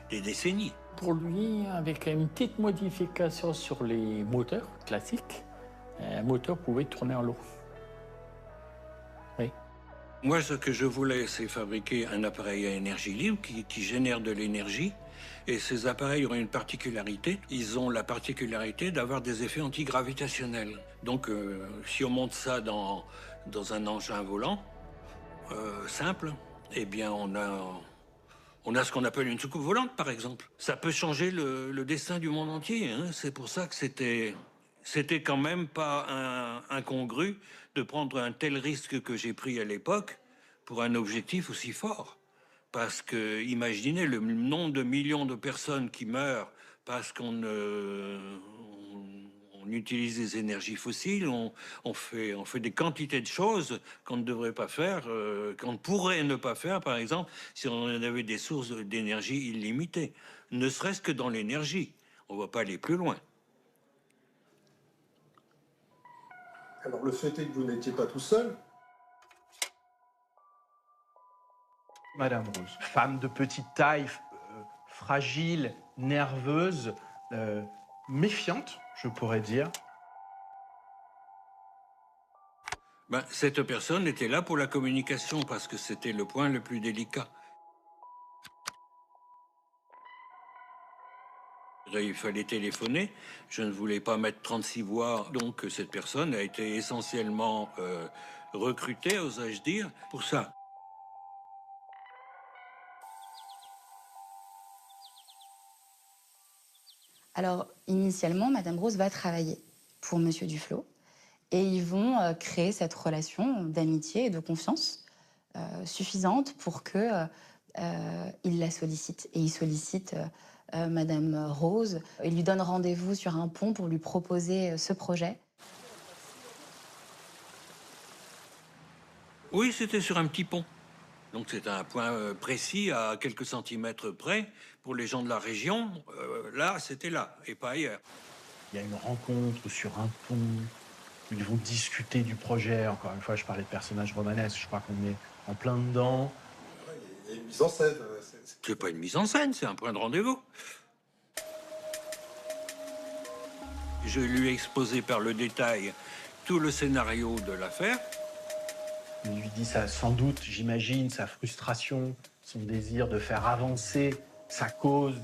des décennies. Pour lui, avec une petite modification sur les moteurs classiques, un moteur pouvait tourner en l'eau. Oui. Moi, ce que je voulais, c'est fabriquer un appareil à énergie libre qui génère de l'énergie. Et ces appareils ont une particularité. Ils ont la particularité d'avoir des effets antigravitationnels. Donc, si on monte ça dans un engin volant simple, eh bien, On a ce qu'on appelle une soucoupe volante, par exemple. Ça peut changer le destin du monde entier. Hein. C'est pour ça que c'était quand même pas incongru de prendre un tel risque que j'ai pris à l'époque pour un objectif aussi fort. Parce que imaginez le nombre de millions de personnes qui meurent parce qu'on utilise des énergies fossiles, on fait des quantités de choses qu'on ne devrait pas faire, qu'on pourrait ne pas faire, par exemple, si on avait des sources d'énergie illimitées. Ne serait-ce que dans l'énergie. On ne va pas aller plus loin. Alors le fait est que vous n'étiez pas tout seul. Madame Rose, femme de petite taille, fragile, nerveuse, méfiante, je pourrais dire. Cette personne était là pour la communication parce que c'était le point le plus délicat. Il fallait téléphoner. Je ne voulais pas mettre 36 voix, donc cette personne a été essentiellement recrutée, osais-je dire, pour ça. Alors, initialement, Madame Rose va travailler pour Monsieur Duflot et ils vont créer cette relation d'amitié et de confiance suffisante pour que il la sollicite. Et il sollicite Madame Rose. Il lui donne rendez-vous sur un pont pour lui proposer ce projet. Oui, c'était sur un petit pont. Donc c'est un point précis, à quelques centimètres près. Pour les gens de la région, là, c'était là, et pas ailleurs. Il y a une rencontre sur un pont, où ils vont discuter du projet. Encore une fois, je parlais de personnages romanesques, je crois qu'on est en plein dedans. Il y a une mise en scène. C'est pas une mise en scène, c'est un point de rendez-vous. Je lui ai exposé par le détail tout le scénario de l'affaire. Il lui dit ça, sans doute, j'imagine, sa frustration, son désir de faire avancer sa cause,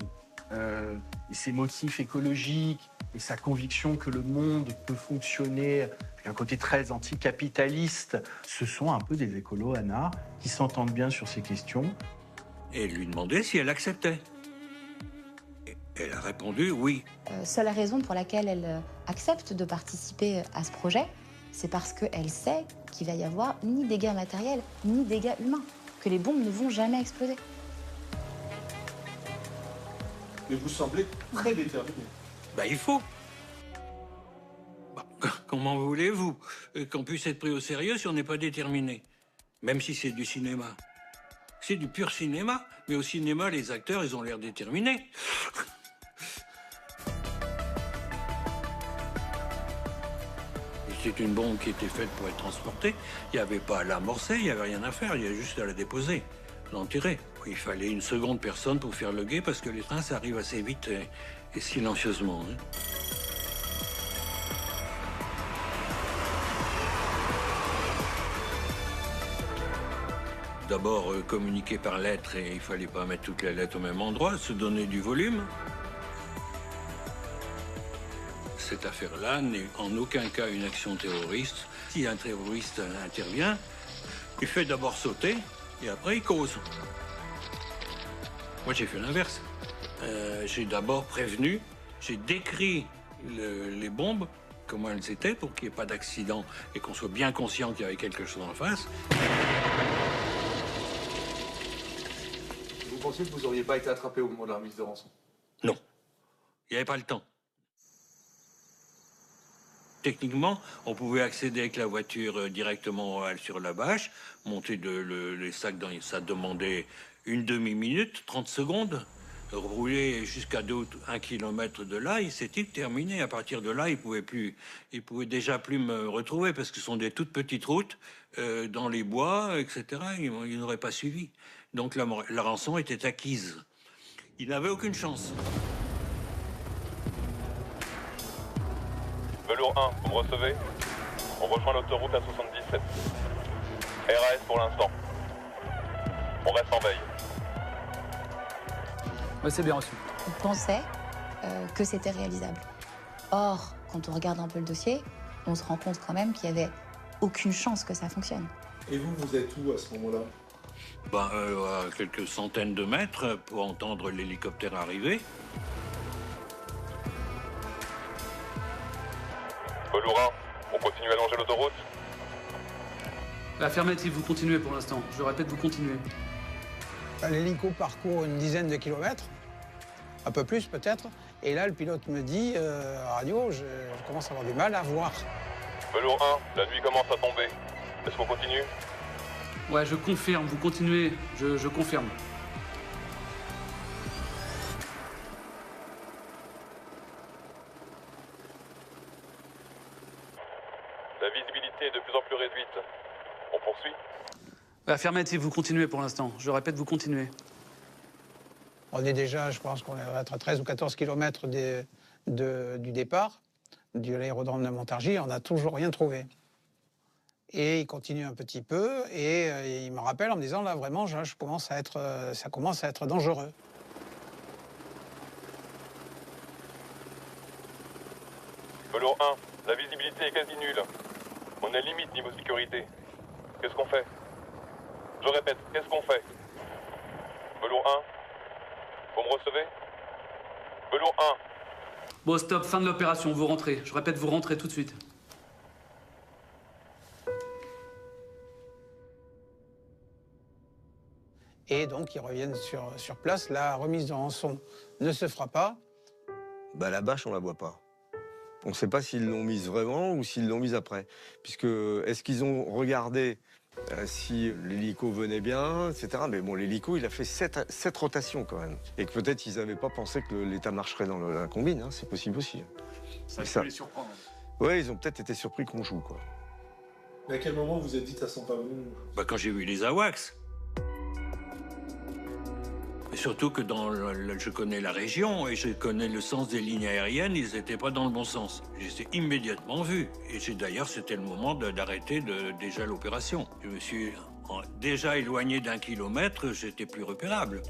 et ses motifs écologiques, et sa conviction que le monde peut fonctionner avec un côté très anticapitaliste. Ce sont un peu des écolos, Anna, qui s'entendent bien sur ces questions. Et lui demander si elle acceptait. Elle a répondu oui. Seule raison pour laquelle elle accepte de participer à ce projet, c'est parce qu'elle sait qu'il va y avoir ni dégâts matériels, ni dégâts humains, que les bombes ne vont jamais exploser. Mais vous semblez très déterminé. Il faut. Comment voulez-vous qu'on puisse être pris au sérieux si on n'est pas déterminé? Même si c'est du cinéma. C'est du pur cinéma, mais au cinéma, les acteurs, ils ont l'air déterminés. C'est une bombe qui était faite pour être transportée. Il n'y avait pas à l'amorcer, il n'y avait rien à faire, il y avait juste à la déposer, l'en tirer. Il fallait une seconde personne pour faire le guet parce que les trains, ça arrive assez vite et silencieusement. Hein. D'abord, communiquer par lettres, et il fallait pas mettre toutes les lettres au même endroit, se donner du volume. Cette affaire-là n'est en aucun cas une action terroriste. Si un terroriste intervient, il fait d'abord sauter et après il cause. Moi, j'ai fait l'inverse. J'ai d'abord prévenu, j'ai décrit les bombes, comment elles étaient, pour qu'il n'y ait pas d'accident et qu'on soit bien conscient qu'il y avait quelque chose en face. Vous pensiez que vous n'auriez pas été attrapé au moment de la remise de rançon? Non. Il n'y avait pas le temps. Techniquement, on pouvait accéder avec la voiture directement sur la bâche, monter les sacs dans... Ça demandait une demi-minute, 30 secondes. Rouler jusqu'à 1 kilomètre de là, et c'était terminé. À partir de là, il pouvait déjà plus me retrouver parce que ce sont des toutes petites routes dans les bois, etc. Il n'aurait pas suivi. Donc la rançon était acquise. Il n'avait aucune chance. Velours 1, vous me recevez? On rejoint l'autoroute à 77. RAS pour l'instant. On reste en veille. Oui, c'est bien reçu. On pensait que c'était réalisable. Or, quand on regarde un peu le dossier, on se rend compte quand même qu'il n'y avait aucune chance que ça fonctionne. Et vous êtes où à ce moment-là? À quelques centaines de mètres pour entendre l'hélicoptère arriver. Velourin, on continue à longer l'autoroute? Affirmative, vous continuez pour l'instant. Je répète, vous continuez. L'hélico parcourt une dizaine de kilomètres, un peu plus peut-être. Et là, le pilote me dit, radio, je commence à avoir du mal à voir. Velours 1, la nuit commence à tomber. Est-ce qu'on continue? Ouais, je confirme, vous continuez, je confirme. La visibilité est de plus en plus réduite. On poursuit? Affirmative, vous continuez pour l'instant. Je répète, vous continuez. On est déjà, je pense qu'on va être à 13 ou 14 kilomètres du départ, de l'aérodrome de Montargis. On n'a toujours rien trouvé. Et il continue un petit peu et il me rappelle en me disant, là, vraiment, ça commence à être dangereux. Velours 1, la visibilité est quasi nulle. On est limite niveau sécurité. Qu'est-ce qu'on fait? Je répète, qu'est-ce qu'on fait? Velours 1, vous me recevez? Velours 1. Bon, stop, fin de l'opération, vous rentrez. Je répète, vous rentrez tout de suite. Et donc, ils reviennent sur place. La remise de rançon ne se fera pas. La bâche, on la voit pas. On ne sait pas s'ils l'ont mise vraiment ou s'ils l'ont mise après. Puisque, est-ce qu'ils ont regardé si l'hélico venait bien, etc. Mais bon, l'hélico, il a fait 7 rotations quand même. Et que peut-être ils n'avaient pas pensé que l'État marcherait dans la combine. C'est possible aussi. Ça peut les surprendre. Ouais, ils ont peut-être été surpris qu'on joue, quoi. Mais à quel moment vous êtes dit, ça sent pas bon? Quand j'ai vu les AWACS. Et surtout que je connais la région et je connais le sens des lignes aériennes, ils n'étaient pas dans le bon sens. Je les ai immédiatement vus. Et d'ailleurs, c'était le moment d'arrêter déjà l'opération. Je me suis déjà éloigné d'1 kilomètre, j'étais plus repérable.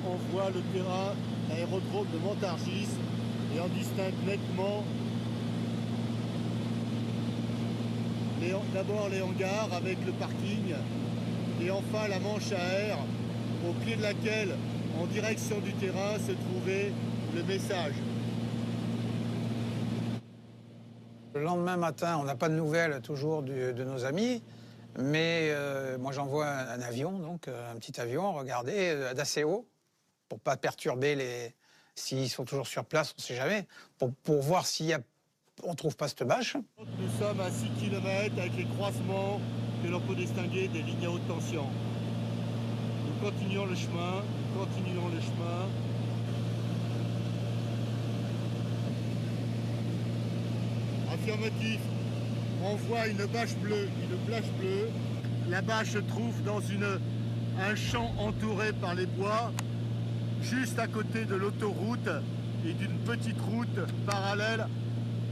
On voit le terrain, l'aérodrome de Montargis, et on distingue nettement d'abord les hangars avec le parking, et enfin la manche à air, au pied de laquelle, en direction du terrain, se trouvait le message. Le lendemain matin, on n'a pas de nouvelles toujours de nos amis. Mais moi, j'envoie un avion, donc un petit avion, regardez, d'assez haut, pour pas perturber s'ils sont toujours sur place, on ne sait jamais, pour voir si on ne trouve pas cette bâche. Nous sommes à 6 km avec les croisements que l'on peut distinguer des lignes à haute tension. Nous continuons le chemin, Affirmatif. On voit une bâche bleue, La bâche se trouve dans un champ entouré par les bois, juste à côté de l'autoroute et d'une petite route parallèle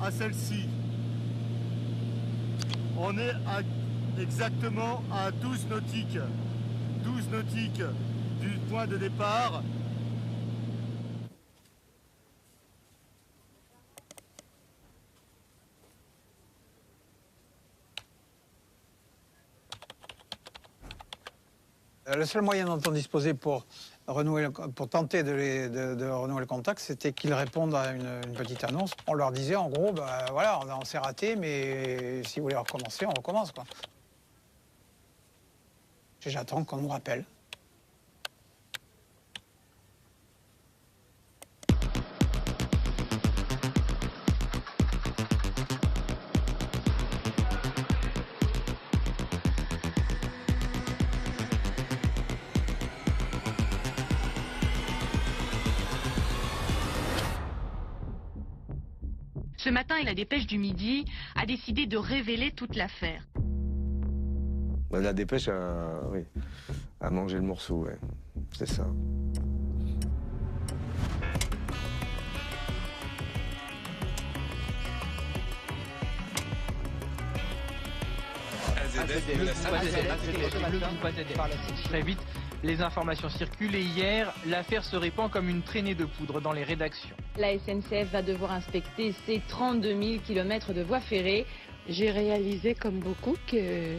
à celle-ci. On est exactement à 12 nautiques du point de départ. Le seul moyen dont on disposait pour tenter de renouer le contact, c'était qu'ils répondent à une petite annonce. On leur disait en gros, voilà, on s'est raté, mais si vous voulez recommencer, on recommence, quoi. J'attends qu'on nous rappelle. Ce matin, et la dépêche du Midi a décidé de révéler toute l'affaire. La dépêche a mangé le morceau, ouais. C'est ça. Très vite, les informations circulent et hier, l'affaire se répand comme une traînée de poudre dans les rédactions. La SNCF va devoir inspecter ses 32 000 km de voies ferrées. J'ai réalisé, comme beaucoup, que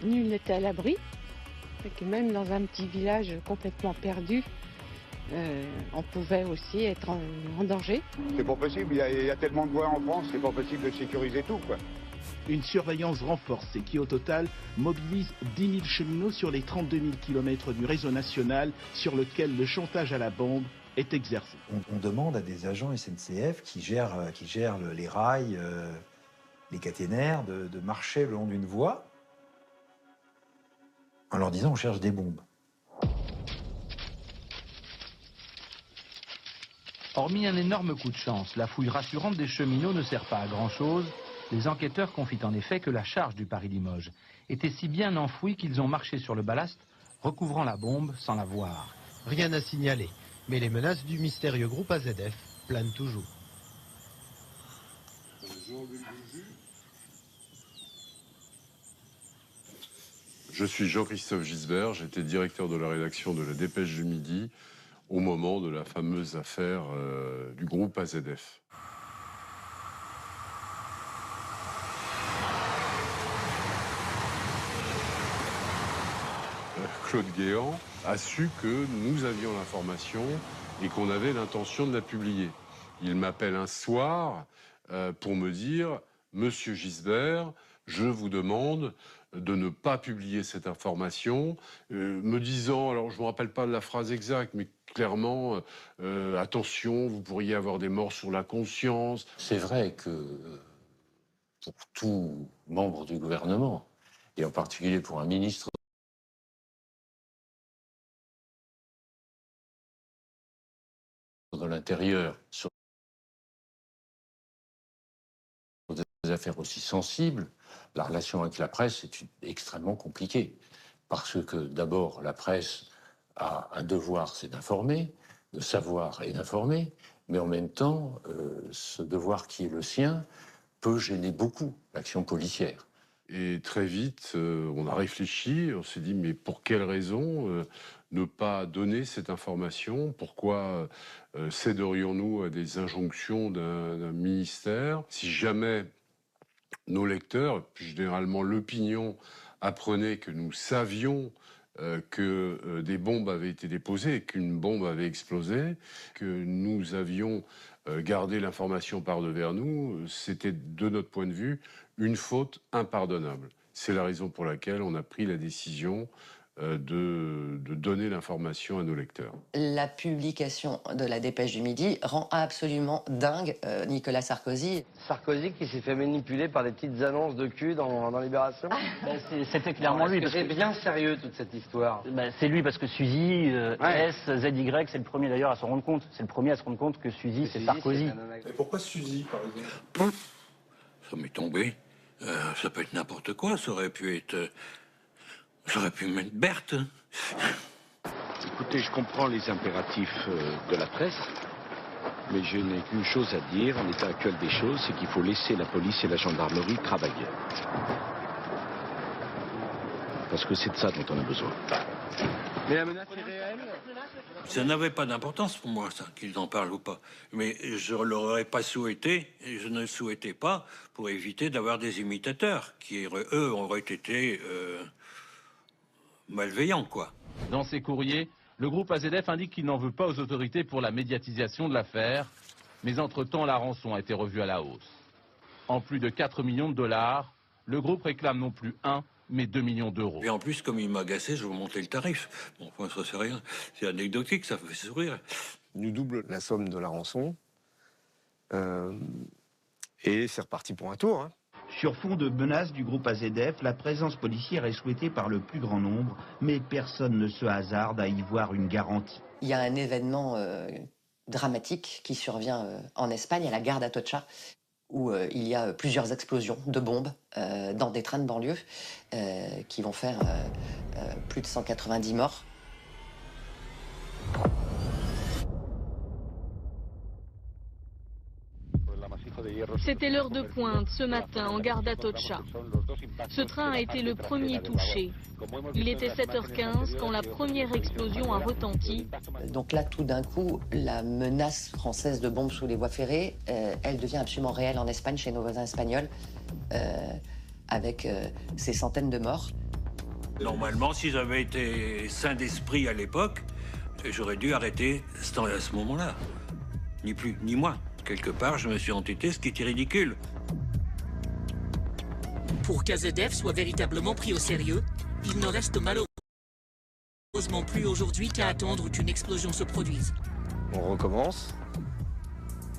nul n'était à l'abri. Et que même dans un petit village complètement perdu, on pouvait aussi être en danger. C'est pas possible, il y a tellement de voies en France, c'est pas possible de sécuriser tout, quoi. Une surveillance renforcée qui, au total, mobilise 10 000 cheminots sur les 32 000 km du réseau national sur lequel le chantage à la bombe est exercé. On demande à des agents SNCF qui gèrent les rails, les caténaires, de marcher le long d'une voie en leur disant on cherche des bombes. Hormis un énorme coup de chance, la fouille rassurante des cheminots ne sert pas à grand-chose. Les enquêteurs confient en effet que la charge du Paris-Limoges était si bien enfouie qu'ils ont marché sur le ballast, recouvrant la bombe sans la voir. Rien à signaler, mais les menaces du mystérieux groupe AZF planent toujours. Je suis Jean-Christophe Gisbert, j'étais directeur de la rédaction de la Dépêche du Midi au moment de la fameuse affaire du groupe AZF. Claude Guéant a su que nous avions l'information et qu'on avait l'intention de la publier. Il m'appelle un soir pour me dire « Monsieur Gisbert, je vous demande de ne pas publier cette information », me disant, alors je ne me rappelle pas de la phrase exacte, mais clairement, attention, vous pourriez avoir des morts sur la conscience. C'est vrai que pour tout membre du gouvernement, et en particulier pour un ministre de l'Intérieur, sur des affaires aussi sensibles, la relation avec la presse est extrêmement compliquée. Parce que d'abord, la presse a un devoir, c'est d'informer, de savoir et d'informer, mais en même temps, ce devoir qui est le sien peut gêner beaucoup l'action policière. Et très vite, on a réfléchi, on s'est dit, mais pour quelle raison ne pas donner cette information? Pourquoi céderions-nous à des injonctions d'un ministère? Si jamais nos lecteurs, puis généralement l'opinion, apprenaient que nous savions que des bombes avaient été déposées, qu'une bombe avait explosé, que nous avions gardé l'information par-devers nous, c'était de notre point de vue une faute impardonnable. C'est la raison pour laquelle on a pris la décision de donner l'information à nos lecteurs. La publication de la Dépêche du Midi rend absolument dingue Nicolas Sarkozy. Sarkozy qui s'est fait manipuler par des petites annonces de cul dans Libération. C'était clairement lui. C'est bien sérieux toute cette histoire. C'est lui parce que Suzy, S, ZY, c'est le premier d'ailleurs à s'en rendre compte. C'est le premier à se rendre compte que Suzy, c'est Sarkozy. Et pourquoi Suzy, par exemple? Ça m'est tombé. Ça peut être n'importe quoi. Ça aurait pu être... J'aurais pu mettre Berthe. Écoutez, je comprends les impératifs de la presse, mais je n'ai qu'une chose à dire. En l'état actuel des choses, c'est qu'il faut laisser la police et la gendarmerie travailler. Parce que c'est de ça dont on a besoin. Mais la menace est réelle? Ça n'avait pas d'importance pour moi, ça, qu'ils en parlent ou pas. Mais je ne l'aurais pas souhaité, et je ne le souhaitais pas, pour éviter d'avoir des imitateurs, qui, eux, auraient été... malveillant, quoi. Dans ses courriers, le groupe AZF indique qu'il n'en veut pas aux autorités pour la médiatisation de l'affaire, mais entre-temps, la rançon a été revue à la hausse. En plus de 4 millions de dollars, le groupe réclame non plus 1, mais 2 millions d'euros. Et en plus, comme il m'a agacé, je vais monter le tarif. Bon, enfin, ça c'est rien. C'est anecdotique, ça fait sourire. Il nous double la somme de la rançon. Et c'est reparti pour un tour, hein. Sur fond de menaces du groupe AZF, la présence policière est souhaitée par le plus grand nombre, mais personne ne se hasarde à y voir une garantie. Il y a un événement dramatique qui survient en Espagne, à la gare d'Atocha, où il y a plusieurs explosions de bombes dans des trains de banlieue qui vont faire plus de 190 morts. C'était l'heure de pointe ce matin en gare d'Atocha. Ce train a été le premier touché. Il était 7h15 quand la première explosion a retenti. Donc là, tout d'un coup, la menace française de bombes sous les voies ferrées, elle devient absolument réelle en Espagne, chez nos voisins espagnols, avec ces centaines de morts. Normalement, si j'avais été sain d'esprit à l'époque, j'aurais dû arrêter à ce moment-là. Ni plus, ni moins. Quelque part, je me suis entêté, ce qui était ridicule. Pour qu'AZF soit véritablement pris au sérieux, il ne reste malheureusement plus aujourd'hui qu'à attendre qu'une explosion se produise. On recommence.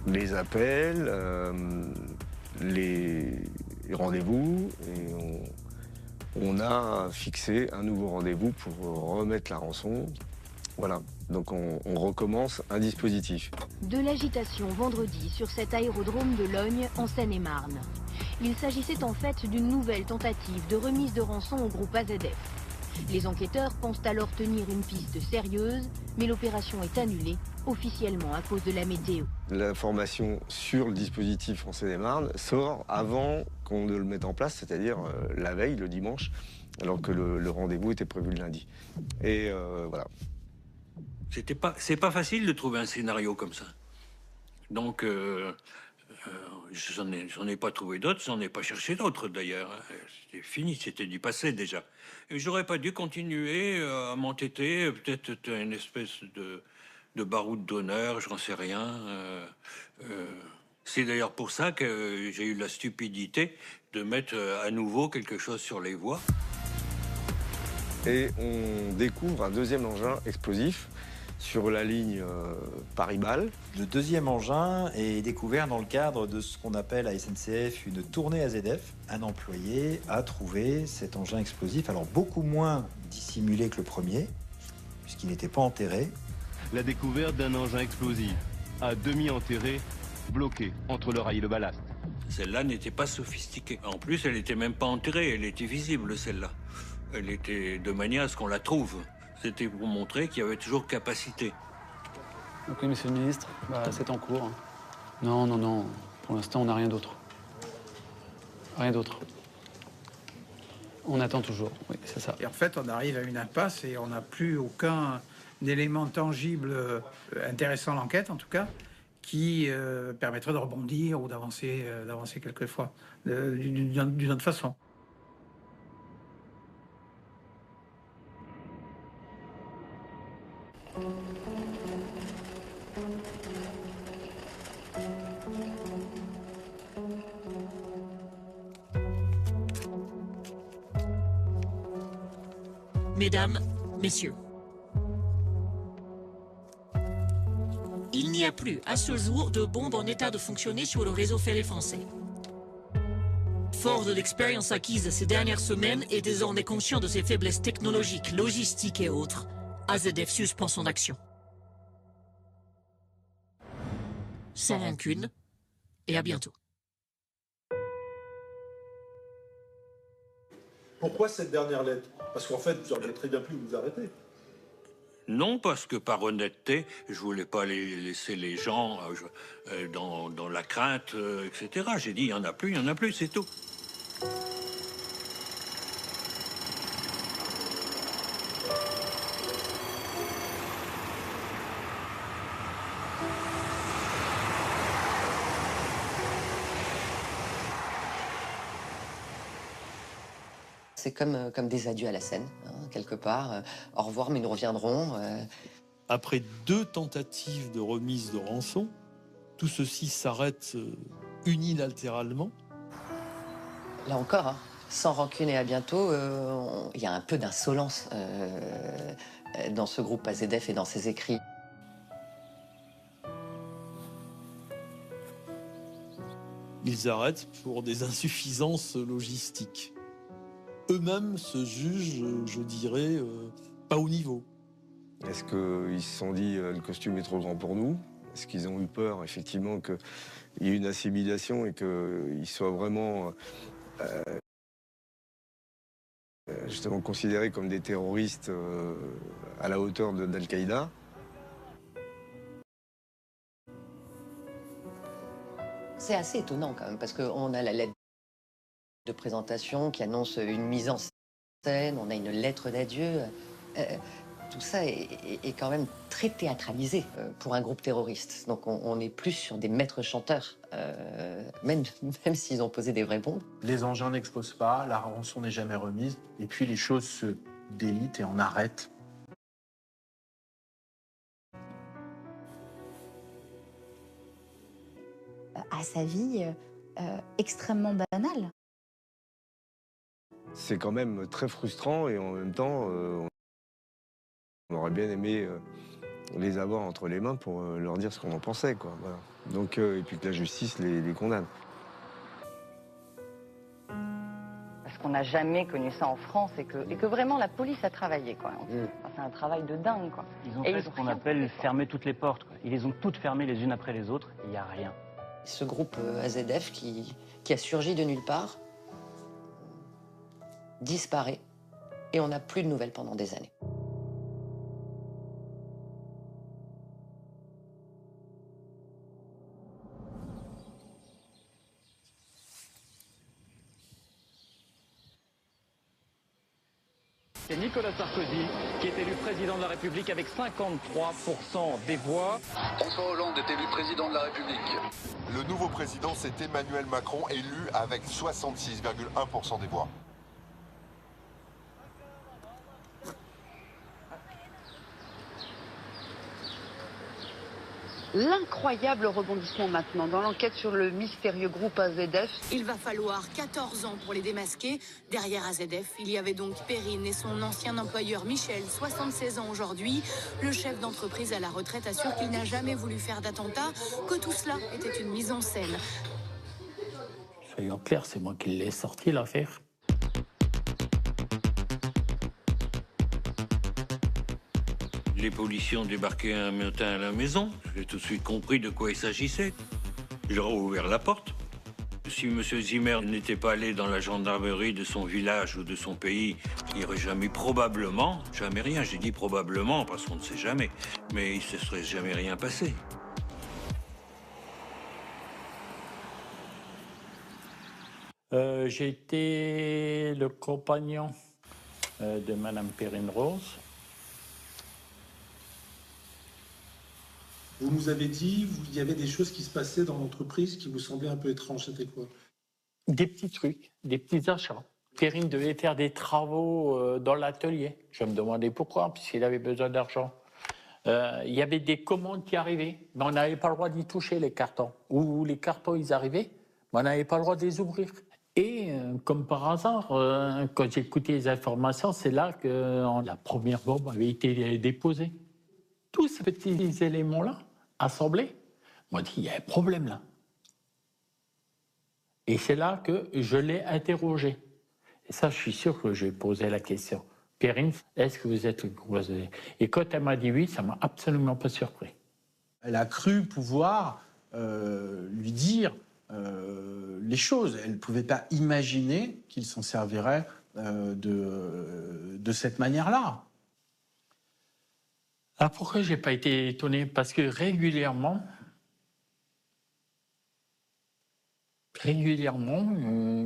Les appels, les rendez-vous, et on a fixé un nouveau rendez-vous pour remettre la rançon. Voilà, donc on recommence un dispositif. De l'agitation vendredi sur cet aérodrome de Logne en Seine-et-Marne. Il s'agissait en fait d'une nouvelle tentative de remise de rançon au groupe AZF. Les enquêteurs pensent alors tenir une piste sérieuse, mais l'opération est annulée officiellement à cause de la météo. L'information sur le dispositif en Seine-et-Marne sort avant qu'on ne le mette en place, c'est-à-dire la veille, le dimanche, alors que le rendez-vous était prévu le lundi. Et voilà. C'est pas facile de trouver un scénario comme ça. Donc, j'en ai pas trouvé d'autres, j'en ai pas cherché d'autres d'ailleurs. C'était fini, c'était du passé déjà. Et j'aurais pas dû continuer à m'entêter, peut-être une espèce de baroud d'honneur, j'en sais rien. C'est d'ailleurs pour ça que j'ai eu la stupidité de mettre à nouveau quelque chose sur les voies. Et on découvre un deuxième engin explosif sur la ligne Paris-Bâle. Le deuxième engin est découvert dans le cadre de ce qu'on appelle à SNCF une tournée AZF. Un employé a trouvé cet engin explosif, alors beaucoup moins dissimulé que le premier, puisqu'il n'était pas enterré. La découverte d'un engin explosif, à demi enterré, bloqué entre le rail et le ballast. Celle-là n'était pas sophistiquée. En plus, elle n'était même pas enterrée, elle était visible, celle-là. Elle était de manière à ce qu'on la trouve. C'était pour montrer qu'il y avait toujours capacité. Donc oui, monsieur le ministre, c'est en cours. Non. Pour l'instant, on n'a rien d'autre. Rien d'autre. On attend toujours, oui, c'est ça. Et en fait, on arrive à une impasse et on n'a plus aucun élément tangible intéressant à l'enquête, en tout cas, qui permettrait de rebondir ou d'avancer quelquefois d'une autre façon. Mesdames, messieurs, il n'y a plus à ce jour de bombes en état de fonctionner sur le réseau ferré français. Fort de l'expérience acquise ces dernières semaines et désormais conscient de ses faiblesses technologiques, logistiques et autres, AZF suspend son action. Sans rancune, et à bientôt. Pourquoi cette dernière lettre? Parce qu'en fait, vous auriez très bien pu vous arrêter. Non, parce que par honnêteté, je voulais pas laisser les gens dans la crainte, etc. J'ai dit, il y en a plus, c'est tout. C'est comme des adieux à la Seine, hein, quelque part. Au revoir, mais nous reviendrons. Après 2 tentatives de remise de rançon, tout ceci s'arrête unilatéralement. Là encore, hein, sans rancune et à bientôt, il y a un peu d'insolence dans ce groupe AZF et dans ses écrits. Ils arrêtent pour des insuffisances logistiques. Eux-mêmes se jugent, je dirais, pas au niveau. Est-ce qu'ils se sont dit le costume est trop grand pour nous? Est-ce qu'ils ont eu peur, effectivement, qu'il y ait une assimilation et qu'ils soient vraiment justement considérés comme des terroristes à la hauteur d'Al-Qaïda? C'est assez étonnant quand même, parce qu'on a la lettre de présentation qui annonce une mise en scène, on a une lettre d'adieu. Tout ça est quand même très théâtralisé pour un groupe terroriste. Donc on est plus sur des maîtres chanteurs, même s'ils ont posé des vraies bombes. Les engins n'explosent pas, la rançon n'est jamais remise, et puis les choses se délitent et on arrête. À sa vie extrêmement banale. C'est quand même très frustrant et en même temps, on aurait bien aimé les avoir entre les mains pour leur dire ce qu'on en pensait, quoi. Voilà. Donc, et puis que la justice les condamne. Parce qu'on n'a jamais connu ça en France et que vraiment la police a travaillé, quoi. Enfin, c'est un travail de dingue, quoi. Ils ont fait ce qu'on appelle fermer toutes les portes, quoi. Ils les ont toutes fermées les unes après les autres et il n'y a rien. Ce groupe AZF qui a surgi de nulle part disparaît et on n'a plus de nouvelles pendant des années. C'est Nicolas Sarkozy qui est élu président de la République avec 53% des voix. François Hollande est élu président de la République. Le nouveau président, c'est Emmanuel Macron, élu avec 66,1% des voix. L'incroyable rebondissement maintenant dans l'enquête sur le mystérieux groupe AZF. Il va falloir 14 ans pour les démasquer. Derrière AZF, il y avait donc Perrine et son ancien employeur Michel, 76 ans aujourd'hui. Le chef d'entreprise à la retraite assure qu'il n'a jamais voulu faire d'attentat, que tout cela était une mise en scène. Soyons clairs, c'est moi qui l'ai sorti l'affaire. Les policiers ont débarqué un matin à la maison. J'ai tout de suite compris de quoi il s'agissait. Je leur ai ouvert la porte. Si M. Zimmer n'était pas allé dans la gendarmerie de son village ou de son pays, il n'y aurait jamais, probablement, jamais rien. J'ai dit probablement parce qu'on ne sait jamais. Mais il ne se serait jamais rien passé. J'ai été le compagnon de Mme Perrine Rose. Vous nous avez dit qu'il y avait des choses qui se passaient dans l'entreprise qui vous semblaient un peu étranges. C'était quoi? Des petits trucs, des petits achats. Perrine devait faire des travaux dans l'atelier. Je me demandais pourquoi, puisqu'il avait besoin d'argent. Il y avait des commandes qui arrivaient, mais on n'avait pas le droit d'y toucher, les cartons. Ou les cartons, ils arrivaient, mais on n'avait pas le droit de les ouvrir. Et comme par hasard, quand j'ai écouté les informations, c'est là que la première bombe avait été déposée. Tous ces petits éléments-là, assemblés, m'ont dit, il y a un problème là. Et c'est là que je l'ai interrogé. Et ça, je suis sûr que j'ai posé la question. Perrine, est-ce que vous êtes le groupe AZF? Et quand elle m'a dit oui, ça m'a absolument pas surpris. Elle a cru pouvoir lui dire les choses. Elle ne pouvait pas imaginer qu'il s'en servirait de cette manière-là. Alors pourquoi je n'ai pas été étonné? Parce que régulièrement,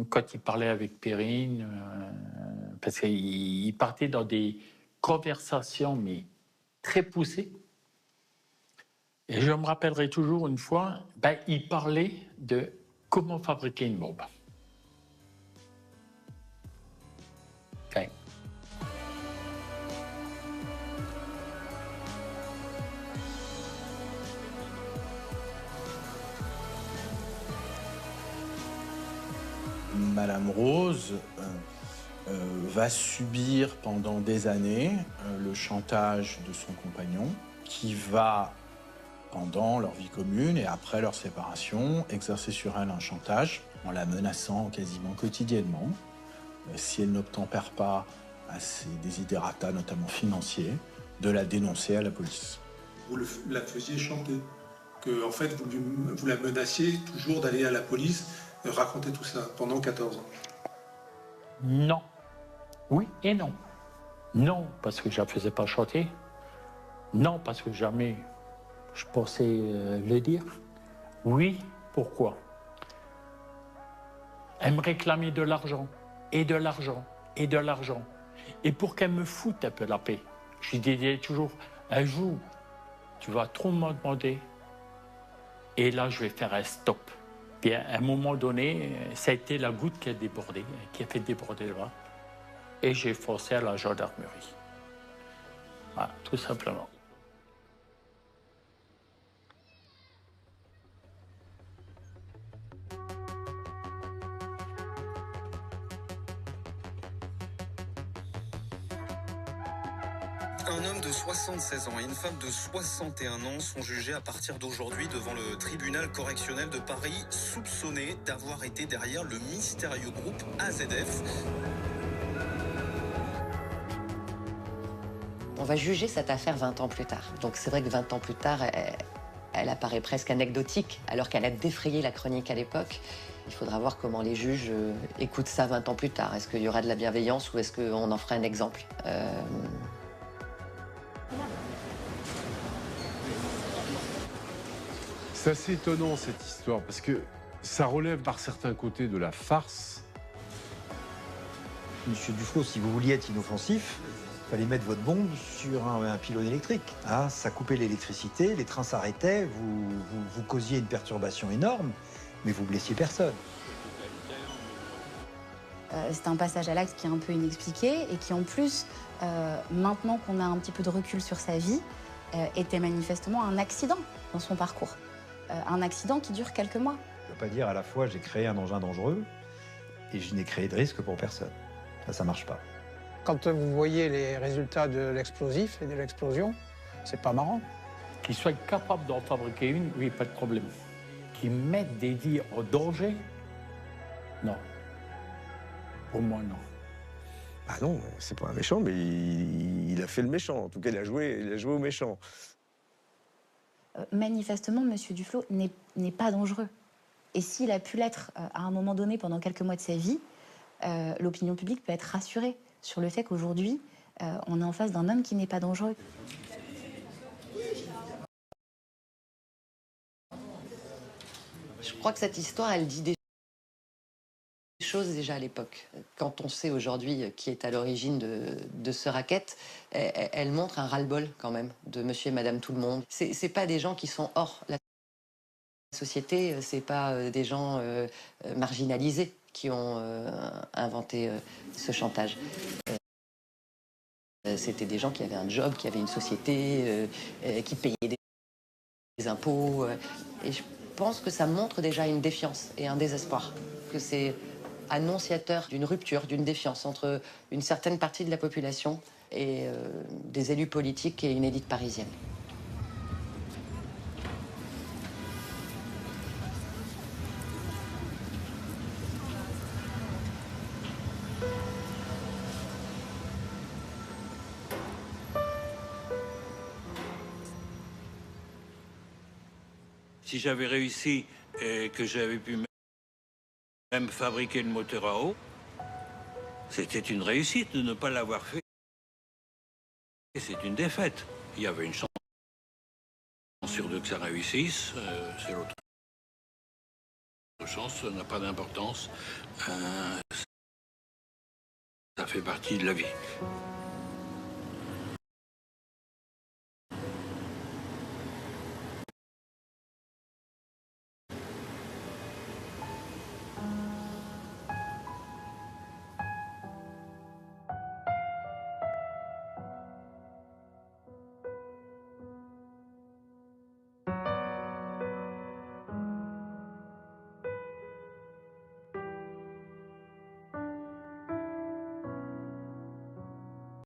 quand il parlait avec Perrine, parce qu'il partait dans des conversations mais très poussées, et je me rappellerai toujours une fois, il parlait de comment fabriquer une bombe. Okay. Madame Rose va subir pendant des années le chantage de son compagnon, qui va, pendant leur vie commune et après leur séparation, exercer sur elle un chantage en la menaçant quasiment quotidiennement. Si elle n'obtempère pas à ses desiderata, notamment financiers, de la dénoncer à la police. Vous la faisiez chanter, que en fait vous la menaciez toujours d'aller à la police raconter tout ça pendant 14 ans. Non. Oui et non. Non, parce que je ne la faisais pas chanter. Non, parce que jamais je pensais le dire. Oui, pourquoi? Elle me réclamait de l'argent, et de l'argent, et de l'argent. Et pour qu'elle me foute un peu la paix, je lui disais toujours, un jour, tu vas trop me demander, et là, je vais faire un stop. Puis à un moment donné, ça a été la goutte qui a débordé, qui a fait déborder le vin. Et j'ai foncé à la gendarmerie. Voilà, tout simplement. Un homme de 76 ans et une femme de 61 ans sont jugés à partir d'aujourd'hui devant le tribunal correctionnel de Paris, soupçonnés d'avoir été derrière le mystérieux groupe AZF. On va juger cette affaire 20 ans plus tard. Donc c'est vrai que 20 ans plus tard, elle apparaît presque anecdotique, alors qu'elle a défrayé la chronique à l'époque. Il faudra voir comment les juges écoutent ça 20 ans plus tard. Est-ce qu'il y aura de la bienveillance ou est-ce qu'on en fera un exemple C'est assez étonnant cette histoire parce que ça relève par certains côtés de la farce. Monsieur Duflot, si vous vouliez être inoffensif, il fallait mettre votre bombe sur un pylône électrique. Ah, ça coupait l'électricité, les trains s'arrêtaient, vous causiez une perturbation énorme, mais vous blessiez personne. C'est un passage à l'acte qui est un peu inexpliqué et qui en plus, maintenant qu'on a un petit peu de recul sur sa vie, était manifestement un accident dans son parcours. Un accident qui dure quelques mois. Je ne peux pas dire à la fois j'ai créé un engin dangereux et je n'ai créé de risque pour personne. Ça marche pas. Quand vous voyez les résultats de l'explosif et de l'explosion, c'est pas marrant. Qu'ils soient capables d'en fabriquer une, oui, pas de problème. Qu'ils mettent des vies en danger, non. Pour moi, non. Ah non, c'est pas un méchant, mais il a fait le méchant. En tout cas, il a joué au méchant. Manifestement, M. Duflot n'est pas dangereux. Et s'il a pu l'être à un moment donné pendant quelques mois de sa vie, l'opinion publique peut être rassurée sur le fait qu'aujourd'hui, on est en face d'un homme qui n'est pas dangereux. Je crois que cette histoire, elle dit des choses déjà à l'époque. Quand on sait aujourd'hui qui est à l'origine de ce racket, elle montre un ras-le-bol quand même de monsieur et madame tout le monde. C'est pas des gens qui sont hors la société, c'est pas des gens marginalisés qui ont inventé ce chantage. C'était des gens qui avaient un job, qui avaient une société, qui payaient des impôts. Et je pense que ça montre déjà une défiance et un désespoir, que c'est annonciateur d'une rupture, d'une défiance entre une certaine partie de la population et des élus politiques et une élite parisienne. Si j'avais réussi et que j'avais pu même fabriquer le moteur à eau, c'était une réussite de ne pas l'avoir fait. Et c'est une défaite. Il y avait une chance sur deux que ça réussisse, c'est l'autre chance, ça n'a pas d'importance. Ça fait partie de la vie.